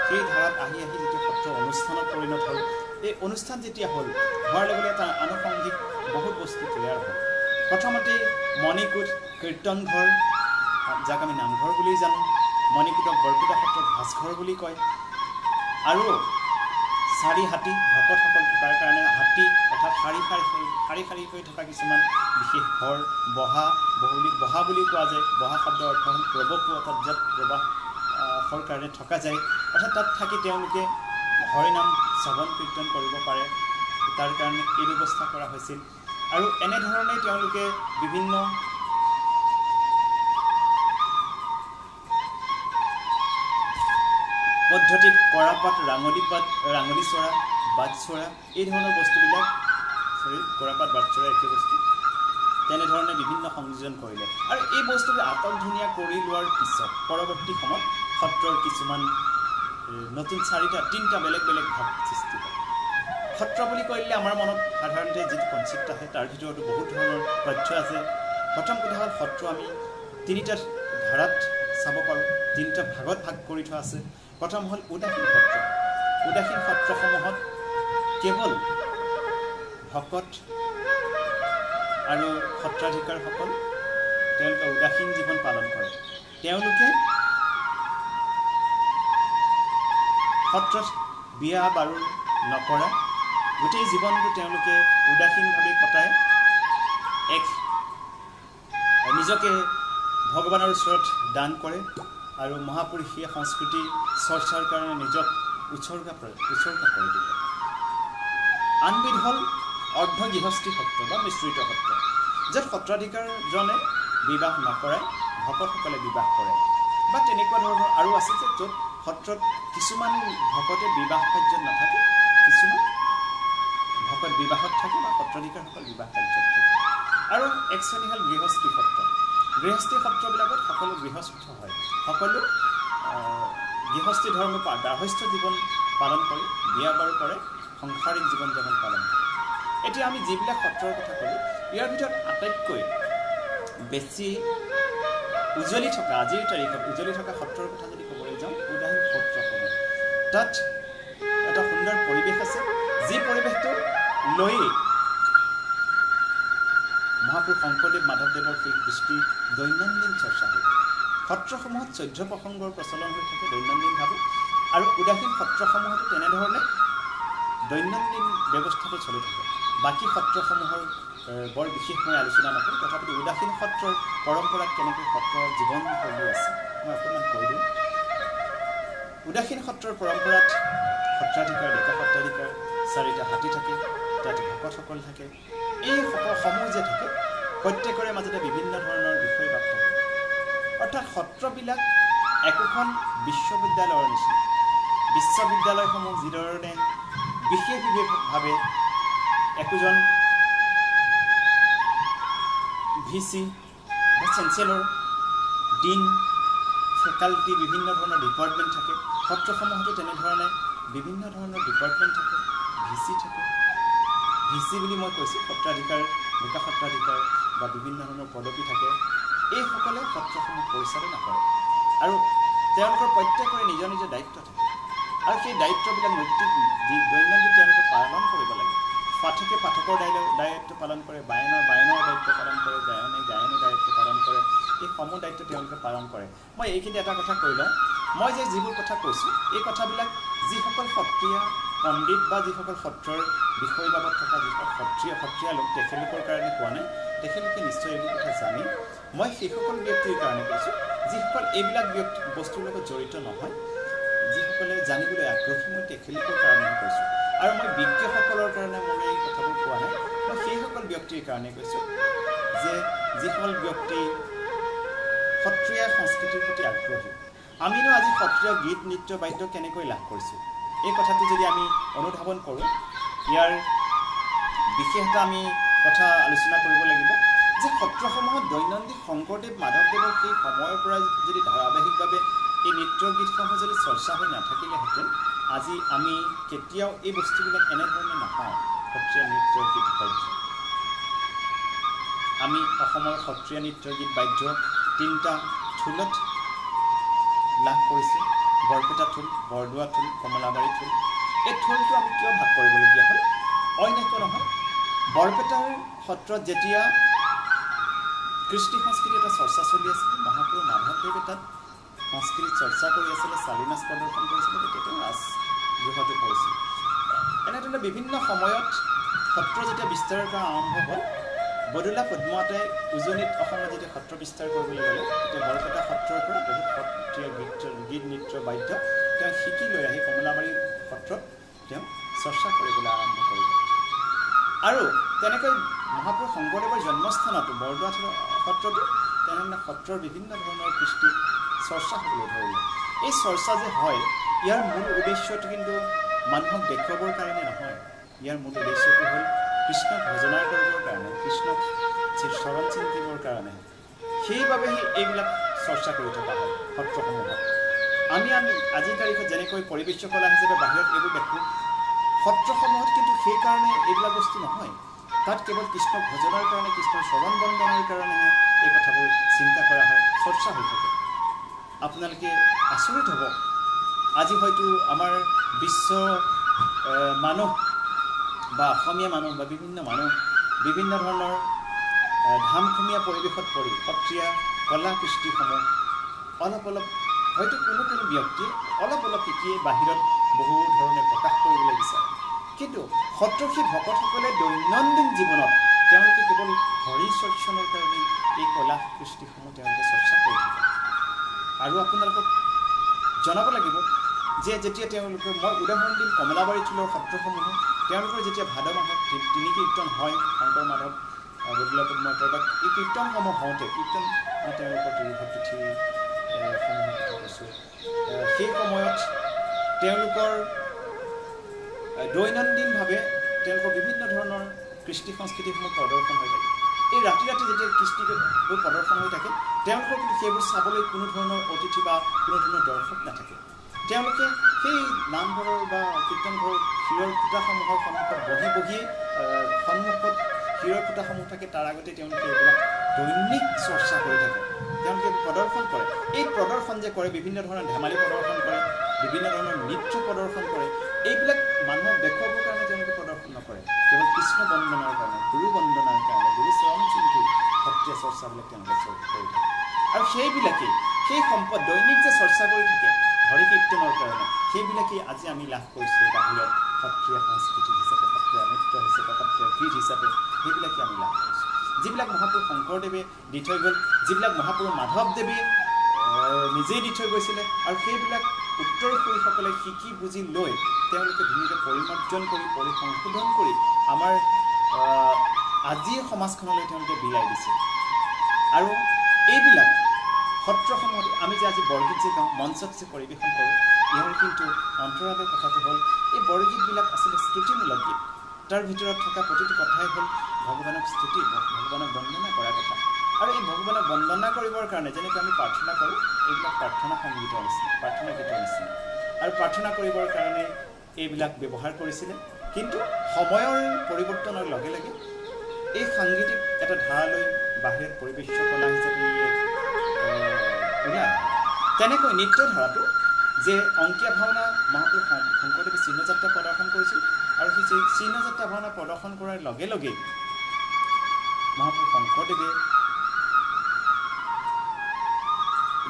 সেই ধাৰাত আহি যেতিয়া সত্ৰ অনুষ্ঠানত পৰিণত হ'ল, এই অনুষ্ঠান যেতিয়া হ'ল, হোৱাৰ লগে লগে তাৰ আনুষংগিক বহুত বস্তু তৈয়াৰ হ'ল। প্ৰথমতে মণিকূট, কীৰ্তন ঘৰ, যাক আমি নামঘৰ বুলি জানো, মণিকূটক বৰপেটা সত্ৰত ভাঁজঘৰ বুলি কয়। আৰু চাৰি হাতী ভকতসকল থকাৰ কাৰণে হাতী অৰ্থাৎ শাৰী শাৰী হৈ থকা কিছুমান বিশেষ ঘৰ বহা বুলি কোৱা যায়। বহা শব্দৰ অৰ্থ হ'ল প্ৰৱকু, অৰ্থাৎ য'ত প্ৰবাহৰ কাৰণে থকা যায়, অৰ্থাৎ তাত থাকি তেওঁলোকে হৰিনাম শ্ৰৱণ কীৰ্তন কৰিব পাৰে, তাৰ কাৰণে এই ব্যৱস্থা কৰা হৈছিল। আৰু এনেধৰণে তেওঁলোকে বিভিন্ন পদ্ধতিত কৰাপাত, ৰাঙলী চৰা, বাট চৰা এই ধৰণৰ বস্তুবিলাক কৰাপাত বাট চৰা একে বস্তু তেনেধৰণে বিভিন্ন সংযোজন কৰিলে। আৰু এই বস্তুবোৰ আটক ধুনীয়া কৰি লোৱাৰ পিছত পৰৱৰ্তী সময়ত সত্ৰৰ কিছুমান নতুন তিনিটা বেলেগ বেলেগ ভাৱ সৃষ্টি হয়। সত্ৰ বুলি কৰিলে আমাৰ মনত সাধাৰণতে যিটো কনচেপ্ট আহে তাৰ ভিতৰতো বহুত ধৰণৰ তথ্য আছে। প্ৰথম কথা হ'ল সত্ৰ আমি তিনিটা ধাৰাত চাব পাৰোঁ, তিনিটা ভাগত ভাগ কৰি থোৱা আছে। প্ৰথম হ'ল উদাসীন সত্ৰ। উদাসীন সত্ৰসমূহত কেৱল ভকত আৰু সত্ৰাধিকাৰসকল তেওঁলোকে উদাসীন জীৱন পালন কৰে। তেওঁলোকে সত্ৰত বিয়া বাৰু নকৰা, গোটেই জীৱনটো তেওঁলোকে উদাসীনভাৱে কটায়। নিজকে ভগৱানৰ ওচৰত দান কৰে আৰু মহাপুৰুষীয় সংস্কৃতি চৰ্চাৰ কাৰণে নিজক উৎসৰ্গা কৰি দিলে। আনবিধ হ'ল অৰ্ধ গৃহস্থী সত্ৰ বা মিশ্ৰিত সত্ৰ, য'ত সত্ৰাধিকাৰজনে বিবাহ নকৰায়, ভকতসকলে বিবাহ কৰে। বা তেনেকুৱা ধৰণৰ আৰু আছে যে য'ত সত্ৰত কিছুমান ভকতে বিবাহ কাৰ্যত নাথাকে, কিছুমান ভকত বিবাহত থাকে বা সত্ৰাধিকাৰসকল বিবাহ কাৰ্যত থাকে। আৰু এক শ্ৰেণী হ'ল গৃহস্থী সত্ৰ। গৃহস্থী সত্ৰবিলাকত সকলো গৃহস্থ হয়, সকলো গৃহস্থী ধৰ্ম গাৰ্হস্থ্য জীৱন পালন কৰে, বিয়া বাৰু কৰে, সাংসাৰিক জীৱন যাপন পালন কৰে। এতিয়া আমি যিবিলাক সত্ৰৰ কথা ক'লোঁ, ইয়াৰ ভিতৰত আটাইতকৈ বেছি উজ্জ্বলি থকা, আজিৰ তাৰিখত উজ্জ্বলি থকা সত্ৰৰ কথা যদি ক'বলৈ যাওঁ, উদাসীন সত্ৰসমূহ। তাত এটা সুন্দৰ পৰিৱেশ আছে, যি পৰিৱেশটো লৈয়ে মহাপুৰুষ শংকৰদেৱ মাধৱদেৱৰ সেই কৃষ্টি দৈনন্দিন চৰ্চা হৈ থাকে। সত্ৰসমূহত 14 প্ৰসংগৰ প্ৰচলন হৈ থাকে দৈনন্দিনভাৱে, আৰু উদাসীন সত্ৰসমূহতো তেনেধৰণে দৈনন্দিন ব্যৱস্থাটো চলি থাকে। বাকী সত্ৰসমূহৰ বৰ বিশেষ মই আলোচনা নকৰোঁ, তথাপিতো উদাসীন সত্ৰৰ পৰম্পৰাত কেনেকৈ সত্ৰৰ জীৱনশৈলী আছে মই অকণমান কৈ দিওঁ। উদাসীন সত্ৰৰ পৰম্পৰাত সত্ৰাধিকাৰ, ডেকা সত্ৰাধিকাৰ, 4টা হাতী থাকে, তাত ভকতসকল থাকে। এই সমূহ যে থাকে প্ৰত্যেকৰে মাজতে বিভিন্ন ধৰণৰ বিষয়বাদ থাকে। অৰ্থাৎ সত্ৰবিলাক একোখন বিশ্ববিদ্যালয়ৰ নিচিনা। বিশ্ববিদ্যালয়সমূহ যিধৰণে বিশেষভাৱে একোজন ভিচি বা চেঞ্চেলৰ, ডিন, ফেকাল্টি, বিভিন্ন ধৰণৰ ডিপাৰ্টমেণ্ট থাকে। সত্ৰসমূহতো তেনেধৰণে বিভিন্ন ধৰণৰ ডিপাৰ্টমেণ্ট থাকে, ভিচি থাকে। ভিচি বুলি মই কৈছোঁ সত্ৰাধিকাৰ, ডেকা সত্ৰাধিকাৰ বা বিভিন্ন ধৰণৰ পদবী থাকে। এইসকলে সত্ৰসমূহ পৰিচালনা কৰে আৰু তেওঁলোকৰ প্ৰত্যেকৰে নিজৰ নিজৰ দায়িত্ব থাকে। আৰু সেই দায়িত্ববিলাক নৈতিক দৈনন্দিন তেওঁলোকে পালন কৰিব লাগে। পাঠকে পাঠকৰ দায়িত্ব পালন কৰে, বায়নৰ দায়িত্ব পালন কৰে, গায়নে দায়িত্ব পালন কৰে। এই সমূহ দায়িত্ব তেওঁলোকে পালন কৰে। মই এইখিনি এটা কথা কৈ লওঁ, মই যে যিবোৰ কথা কৈছোঁ, এই কথাবিলাক যিসকল সত্ৰীয়া পণ্ডিত বা যিসকল সত্ৰৰ বিষয় বাবদ থকা যিসকল সত্ৰীয়া লোক, তেখেতলোকৰ কাৰণে কোৱা নাই, তেখেতলোকে নিশ্চয় এইবোৰ কথা জানে। মই সেইসকল ব্যক্তিৰ কাৰণে কৈছোঁ যিসকল এইবিলাক বস্তুৰ লগত জড়িত নহয়, যিসকলে জানিবলৈ আগ্ৰহী, মই তেখেতলোকৰ কাৰণে কৈছোঁ। আৰু মই বিজ্ঞসকলৰ কাৰণে মোৰ এই কথাবোৰ কোৱা নাই, মই সেইসকল ব্যক্তিৰ কাৰণে কৈছোঁ যে যিসকল ব্যক্তি সত্ৰীয়া সংস্কৃতিৰ প্ৰতি আগ্ৰহী। আমিনো আজি সত্ৰীয়া গীত, নৃত্য, বাদ্য কেনেকৈ লাভ কৰিছোঁ, এই কথাটো যদি আমি অনুধাৱন কৰোঁ, ইয়াৰ বিশেষ এটা আমি কথা আলোচনা কৰিব লাগিব যে সত্ৰসমূহত দৈনন্দিন শংকৰদেৱ মাধৱদেৱৰ সেই সময়ৰ পৰা যদি ধাৰাবাহিকভাৱে এই নৃত্য গীতসমূহ যদি চৰ্চা হৈ নাথাকিলেহেঁতেন, আজি আমি কেতিয়াও এই বস্তুবিলাক এনেধৰণে নাপাওঁ। সত্ৰীয়া নৃত্য গীত বাদ্য, আমি অসমৰ সত্ৰীয়া নৃত্য গীত বাদ্য 3টা থোলত লাভ কৰিছোঁ: বৰপেটা থোল, বৰদোৱা থোল, কমলাবাৰী থোল। এই থোলটো আমি কিয় ভাগ কৰিবলগীয়া হ'ল? অইন একো নহয়, বৰপেটাৰ সত্ৰত যেতিয়া কৃষ্টি সংস্কৃতি এটা চৰ্চা চলি আছিল, মহাপুৰুষ মাধৱদেৱে তাত সংস্কৃতি চৰ্চা কৰি আছিলে, চালি নাচ প্ৰদৰ্শন কৰিছিলে, তেতিয়া তেওঁ ৰাজগৃহতো পৰিছিল। এনেধৰণে বিভিন্ন সময়ত সত্ৰ যেতিয়া বিস্তাৰ কৰা আৰম্ভ হ'ল, বদলা পদ্মাৱতীয়ে উজনিত অসমত যেতিয়া সত্ৰ বিস্তাৰ কৰিবলৈ গ'লে তেতিয়া বৰপেটা সত্ৰৰ পৰা বহুত সত্ৰীয় গীত নৃত্য বাদ্য তেওঁ শিকি লৈ আহি কমলাবাৰী সত্ৰত তেওঁ চৰ্চা কৰিবলৈ আৰম্ভ কৰিলে। আৰু তেনেকৈ মহাপুৰুষ শংকৰদেৱৰ জন্মস্থানতো বৰদোৱা সত্ৰতো তেনেধৰণে সত্ৰৰ বিভিন্ন ধৰণৰ কৃষ্টি চৰ্চা হ'বলৈ ধৰিলে। এই চৰ্চা যে হয়, ইয়াৰ মূল উদ্দেশ্যটো কিন্তু মানুহক দেখুৱাবৰ কাৰণে নহয়। ইয়াৰ মূল উদ্দেশ্যটো হ'ল কৃষ্ণক ভজনা কৰিবৰ কাৰণে, কৃষ্ণক চৰণ চিন্তিবৰ কাৰণে। সেইবাবেহে এইবিলাক চৰ্চা কৰি থকা হয় সত্ৰসমূহত। আমি আজিৰ তাৰিখত যেনেকৈ পৰিৱেশ কলা হিচাপে বাহিৰত এইবোৰ দেখোঁ, সত্ৰসমূহত কিন্তু সেইকাৰণে এইবিলাক বস্তু নহয়। তাত কেৱল কৃষ্ণক ভজনাৰ কাৰণে, কৃষ্ণৰ চৰণ বন্দনাৰ কাৰণেহে এই কথাবোৰ চিন্তা কৰা হয়, চৰ্চা হৈ থাকে। আপোনালোকে আচৰিত হ'ব, আজি হয়তো আমাৰ বিশ্ব মানুহ বা অসমীয়া মানুহ বা বিভিন্ন মানুহ বিভিন্ন ধৰণৰ ধামখুমীয়া পৰিৱেশত পৰি সত্ৰীয়া কলা কৃষ্টিসমূহ অলপ হয়তো কোনো ব্যক্তিয়ে অলপ শিকিয়ে বাহিৰত বহু ধৰণে প্ৰকাশ কৰিবলৈ বিচাৰে। কিন্তু সত্ৰৰ সেই ভকতসকলে দৈনন্দিন জীৱনত তেওঁলোকে কেৱল হৰি চৰ্চনৰ কাৰণে এই কলা কৃষ্টিসমূহ তেওঁলোকে চৰ্চা কৰি থাকে। আৰু আপোনালোকক জনাব লাগিব যে যেতিয়া তেওঁলোকৰ, মই উদাহৰণ দিম কমলাবাৰী টোলৰ সত্ৰসমূহৰ, তেওঁলোকৰ যেতিয়া ভাদ মাহত তিনি কীৰ্তন হয়, শংকৰ মাধৱ বদলা পদ্মাৱতীৰ বা এই কীৰ্তনসমূহ হওঁতে, কীৰ্তন তেওঁলোকৰ তিৰুভৰ তিথিসমূহৰ কথা কৈছোঁ, সেই সময়ত তেওঁলোকৰ দৈনন্দিনভাৱে তেওঁলোকৰ বিভিন্ন ধৰণৰ কৃষ্টি সংস্কৃতিসমূহ প্ৰদৰ্শন হৈ থাকে। এই ৰাতি যেতিয়া কৃষ্টিবোৰ প্ৰদৰ্শন হৈ থাকে, তেওঁলোকৰ কিন্তু সেইবোৰ চাবলৈ কোনো ধৰণৰ অতিথি বা কোনো ধৰণৰ দৰ্শক নাথাকে। তেওঁলোকে সেই নামঘৰৰ বা কীৰ্তনঘৰৰ শিৰৰ খুঁটাসমূহৰ সন্মুখত বহিয়ে সন্মুখত শিৰৰ খুঁটাসমূহ থাকে, তাৰ আগতে তেওঁলোকে এইবিলাক দৈনিক চৰ্চা কৰি থাকে। তেওঁলোকে প্ৰদৰ্শন কৰে। এই প্ৰদৰ্শন যে কৰে, বিভিন্ন ধৰণৰ ধেমালি প্ৰদৰ্শন কৰে, বিভিন্ন ধৰণৰ নৃত্য প্ৰদৰ্শন কৰে, এইবিলাক মানুহক দেখুৱাবৰ কাৰণে তেওঁলোকে প্ৰদৰ্শন নকৰে, কেৱল কৃষ্ণ বন্দনাৰ কাৰণে, গুৰু বন্দনাৰ কাৰণে, গুৰু চৰণ চিন্তি সত্ৰীয়া চৰ্চাবিলাক তেওঁলোকে কৰি থাকে। আৰু সেইবিলাকেই সেই সম্পদ দৈনিক যে চৰ্চা কৰি থাকে হৰি কীৰ্তনৰ কাৰণে, সেইবিলাকেই আজি আমি লাভ কৰিছোঁ বাহিৰত সত্ৰীয়া সংস্কৃতি হিচাপে, সত্ৰীয়া নৃত্য হিচাপে, সত্ৰীয়া গীত হিচাপে, সেইবিলাকেই আমি লাভ কৰিছোঁ। যিবিলাক মহাপুৰুষ শংকৰদেৱে দি থৈ গ'ল, যিবিলাক মহাপুৰুষ মাধৱদেৱে নিজেই দি থৈ গৈছিলে, আৰু সেইবিলাক উত্তৰসূৰীসকলে শিকি বুজি লৈ তেওঁলোকে ধুনীয়াকৈ পৰিমাৰ্জন কৰি পৰিসংশোধন কৰি আমাৰ আজিৰ সমাজখনলৈ তেওঁলোকে বিলাই দিছে। আৰু এইবিলাক সত্ৰসমূহত আমি যে আজি বৰগীত যে গাওঁ, মঞ্চত যে পৰিৱেশন কৰোঁ, ইয়াৰ কিন্তু অন্তৰালৰ কথাটো হ'ল এই বৰগীতবিলাক আচলতে স্তুতিমূলক গীত। তাৰ ভিতৰত থকা প্ৰতিটো কথাই হ'ল ভগৱানক স্তুতি, ভগৱানক বন্দনা কৰাৰ কথা। আৰু এই ভগৱানক বন্দনা কৰিবৰ কাৰণে যেনেকৈ আমি প্ৰাৰ্থনা কৰোঁ, এইবিলাক প্ৰাৰ্থনা সংগীতৰ নিচিনা, প্ৰাৰ্থনা গীতৰ নিচিনা। আৰু প্ৰাৰ্থনা কৰিবৰ কাৰণে এইবিলাক ব্যৱহাৰ কৰিছিলে। কিন্তু সময়ৰ পৰিৱৰ্তনৰ লগে লগে এই সাংগীতিক এটা ধাৰালৈ বাহিৰত পৰিৱেশ কলা হিচাপে ওলায়। তেনেকৈ নৃত্য ধাৰাটো যে অংকীয়া ভাওনা মহাপুৰুষ শংকৰদেৱে চিহ্নযাত্ৰা প্ৰদৰ্শন কৰিছিল, আৰু সেই চিহ্নযাত্ৰা ভাওনা প্ৰদৰ্শন কৰাৰ লগে লগে মহাপুৰুষ শংকৰদেৱে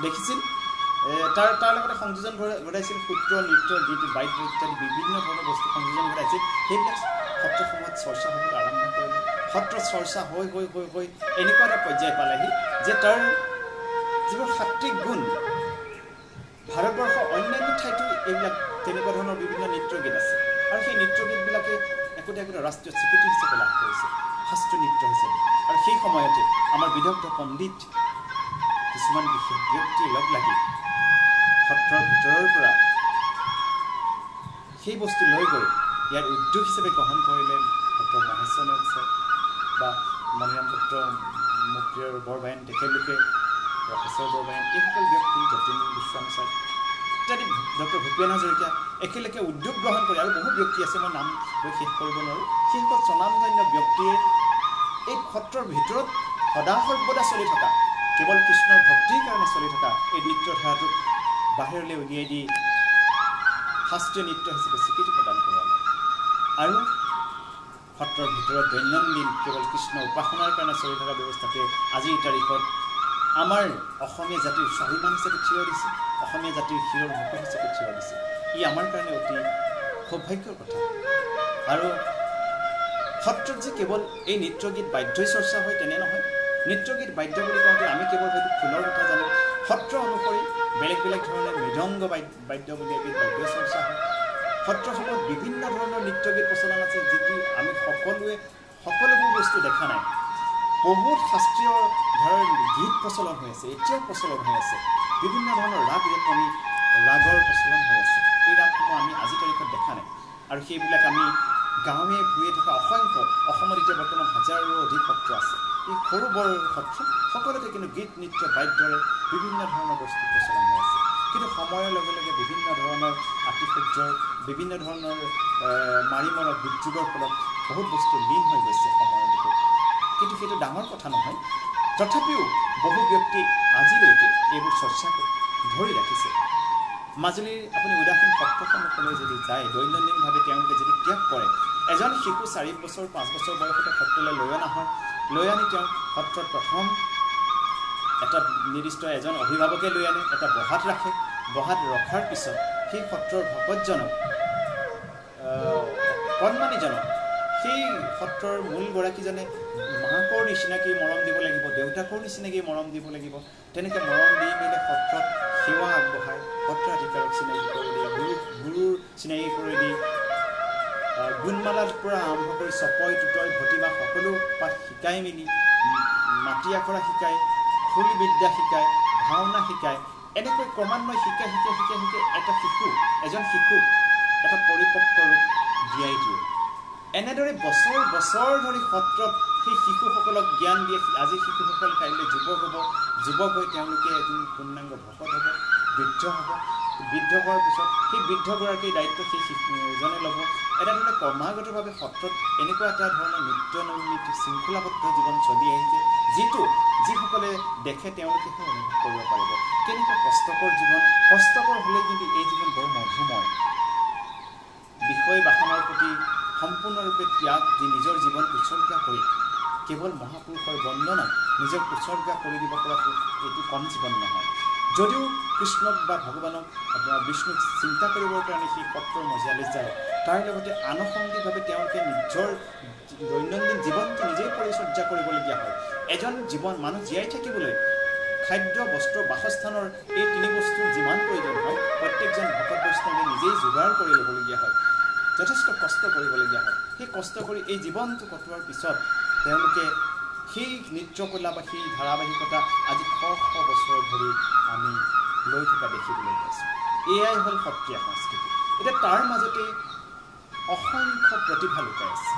দেখিছিল, তাৰ লগতে সংযোজন ঘটাইছিল, সূত্ৰ নৃত্য গীত বাদ্য ইত্যাদি বিভিন্ন ধৰণৰ বস্তু সংযোজন ঘটাইছিল। সেইবিলাক সত্ৰসমূহত চৰ্চা হ'বলৈ আৰম্ভ কৰিলে। সত্ৰ চৰ্চা হৈ এনেকুৱা এটা পৰ্যায় পালেহি যে তাৰ যিবোৰ সাত্বিক গুণ, ভাৰতবৰ্ষৰ অন্যান্য ঠাইতো এইবিলাক তেনেকুৱা ধৰণৰ বিভিন্ন নৃত্যগীত আছে, আৰু সেই নৃত্যগীতবিলাকে একোটা ৰাষ্ট্ৰীয় স্বীকৃতি হিচাপে লাভ কৰিছে, শাস্ত্ৰীয় নৃত্য হিচাপে। আৰু সেই সময়তে আমাৰ বিদগ্ধ পণ্ডিত কিছুমান বিশেষ ব্যক্তিয়ে লগ লাগি সত্ৰৰ ভিতৰৰ পৰা সেই বস্তু লৈ গৈ ইয়াৰ উদ্যোগ হিচাপে গ্ৰহণ কৰিলে ডক্টৰ মহেশ্বৰ নেওগ বা মণিৰাম দত্ত মুক্তিয়াৰ বৰবায়ন, তেখেতলোকে প্ৰফেচৰ বৰবায়ন, এইসকল ব্যক্তি, যতীন গোস্বামী ইত্যাদি, ডক্টৰ ভূপেন হাজৰিকা, একেলগে উদ্যোগ গ্ৰহণ কৰি, আৰু বহু ব্যক্তি আছে, মই নাম লৈ শেষ কৰিব নোৱাৰোঁ, সেইসকল স্বনামধন্য ব্যক্তিয়ে এই সত্ৰৰ ভিতৰত সদা সৰ্বদা চলি থকা, কেৱল কৃষ্ণৰ ভক্তিৰ কাৰণে চলি থকা এই নৃত্যধাৰাটোক বাহিৰলৈ উলিয়াই দি শাস্ত্ৰীয় নৃত্য হিচাপে স্বীকৃতি প্ৰদান কৰালে। আৰু সত্ৰৰ ভিতৰত দৈনন্দিন কেৱল কৃষ্ণ উপাসনাৰ কাৰণে চলি থকা ব্যৱস্থাটোৱে আজিৰ তাৰিখত আমাৰ অসমীয়া জাতিৰ স্বাভিমান হিচাপে থিয় দিছে, অসমীয়া জাতিৰ শিৰৰ মুকুট হিচাপে থিয় দিছে। ই আমাৰ কাৰণে অতি সৌভাগ্যৰ কথা। আৰু সত্ৰত যে কেৱল এই নৃত্যগীত বাদ্যই চৰ্চা হয় তেনে নহয়। নৃত্যগীত বাদ্য বুলি কওঁতে আমি কেৱল হয়তো খোলৰ কথা জানো। সত্ৰ অনুসৰি বেলেগ বেলেগ ধৰণে মৃদংগ বাদ্য বুলি এবিধ বাদ্য চৰ্চা হয়। সত্ৰসমূহত বিভিন্ন ধৰণৰ নৃত্যগীত প্ৰচলন আছে, যিটো আমি সকলোবোৰ বস্তু দেখা নাই। বহুত শাস্ত্ৰীয় ধাৰাৰ গীত প্ৰচলন হৈ আছে, এতিয়াও প্ৰচলন হৈ আছে। বিভিন্ন ধৰণৰ ৰাগ ৰেপনি ৰাগৰ প্ৰচলন হৈ আছে। এই ৰাগসমূহ আমি আজি তাৰিখত দেখা নাই, আৰু সেইবিলাক আমি গাঁৱে ভূঞে থকা অসংখ্য, অসমত এতিয়া বৰ্তমান 1000ৰো অধিক সত্ৰ আছে। এই সৰু বৰ সত্ৰ সকলোতে কিন্তু গীত নৃত্য বাদ্যৰে বিভিন্ন ধৰণৰ বস্তু প্ৰচলন হৈ আছে। কিন্তু সময়ৰ লগে লগে বিভিন্ন ধৰণৰ আতিশয্যৰ, বিভিন্ন ধৰণৰ মাৰিমলৰ দুৰ্যোগৰ ফলত বহুত বস্তু লীন হৈ গৈছে সময়ৰ লগত। কিন্তু সেইটো ডাঙৰ কথা নহয়। তথাপিও বহু ব্যক্তি আজিলৈকে এইবোৰ চৰ্চা ধৰি ৰাখিছে। মাজুলীৰ আপুনি উদাসীন সত্ৰসমূহলৈ যদি যায়, দৈনন্দিনভাৱে তেওঁলোকে যদি ত্যাগ কৰে, এজন শিশু 4 বছৰ 5 বছৰ বয়সতে সত্ৰলৈ লৈ অনা হয়। লৈ আনি তেওঁক সত্ৰত প্ৰথম এটা নিৰ্দিষ্ট এজন অভিভাৱকে লৈ আনে, এটা বহাত ৰাখে। বহাত ৰখাৰ পিছত সেই সত্ৰৰ ভকতজনক, কণমানিজনক, সেই সত্ৰৰ মূলগৰাকীজনে মাকৰ নিচিনাকৈ মৰম দিব লাগিব, দেউতাকৰ নিচিনাকৈ মৰম দিব লাগিব। তেনেকৈ মৰম দি মেলি সত্ৰত সেৱা আগবঢ়াই, সত্ৰাধিকাৰক চিনাকি কৰি দি, গুৰুৰ চিনাকি কৰি দি, গুণমালাৰ পৰা আৰম্ভ কৰি চপয় টুটয় ভতিমা সকলো পাঠ শিকাই মেলি, মাটি আখৰা শিকায়, খোল বিদ্যা শিকায়, ভাওনা শিকায়। এনেকৈ ক্ৰমান্বয়ে শিকাই এজন শিশুক এটা পৰিপক্ক ৰূপ দিয়াই দিয়ে। এনেদৰে বছৰ বছৰ ধৰি সত্ৰত সেই শিশুসকলক জ্ঞান দিয়ে। আজি শিশুসকল কাইলৈ যুৱক হ'ব, যুৱক হৈ তেওঁলোকে এদিন পূৰ্ণাংগ ভকত হ'ব, বৃদ্ধ হ'ব। বৃদ্ধ হোৱাৰ পিছত সেই বৃদ্ধগৰাকীৰ দায়িত্ব সেই শিশুজনে ল'ব। এনেধৰণে ক্ৰমাগতভাৱে সত্ৰত এনেকুৱা এটা ধৰণৰ নিত্য নৈমিত্তিক শৃংখলাবদ্ধ জীৱন চলি আহিছে, যিসকলে দেখে তেওঁলোকেহে অনুভৱ কৰিব পাৰিব কেনেকুৱা কষ্টকৰ জীৱন। কষ্টকৰ হ'লেই কিন্তু এই জীৱন বৰ মধুময়। বিষয় বাসনাৰ প্ৰতি সম্পূৰ্ণৰূপে ত্যাগ দি নিজৰ জীৱন উৎসৰ্গা কৰি, কেৱল মহাপুৰুষৰ বন্দনাত নিজক উৎসৰ্গা কৰি দিব পৰাটো এইটো কম জীৱন নহয়। যদিও কৃষ্ণক বা ভগৱানক বিষ্ণুক চিন্তা কৰিবৰ কাৰণে সেই সত্ৰৰ মজিয়ালৈ যায়, তাৰ লগতে আনুষংগিকভাৱে তেওঁলোকে নিজৰ দৈনন্দিন জীৱনটো নিজেই পৰিচৰ্যা কৰিবলগীয়া হয়। এজন মানুহ জীয়াই থাকিবলৈ খাদ্য, বস্ত্ৰ, বাসস্থানৰ এই 3 বস্তুৰ যিমান প্ৰয়োজন হয়, প্ৰত্যেকজন ভকত বৈষ্ণৱে নিজেই যোগাৰ কৰি ল'বলগীয়া হয়, যথেষ্ট কষ্ট কৰিবলগীয়া হয়। সেই কষ্ট কৰি এই জীৱনটো কটোৱাৰ পিছত তেওঁলোকে সেই নৃত্যকলা বা সেই ধাৰাবাহিকতা আজি শ বছৰ ধৰি আমি লৈ থকা দেখিবলৈ পাইছোঁ। এয়াই হ'ল সত্ৰীয়া সংস্কৃতি। এতিয়া তাৰ মাজতে অসংখ্য প্ৰতিভা লুকাই আছে।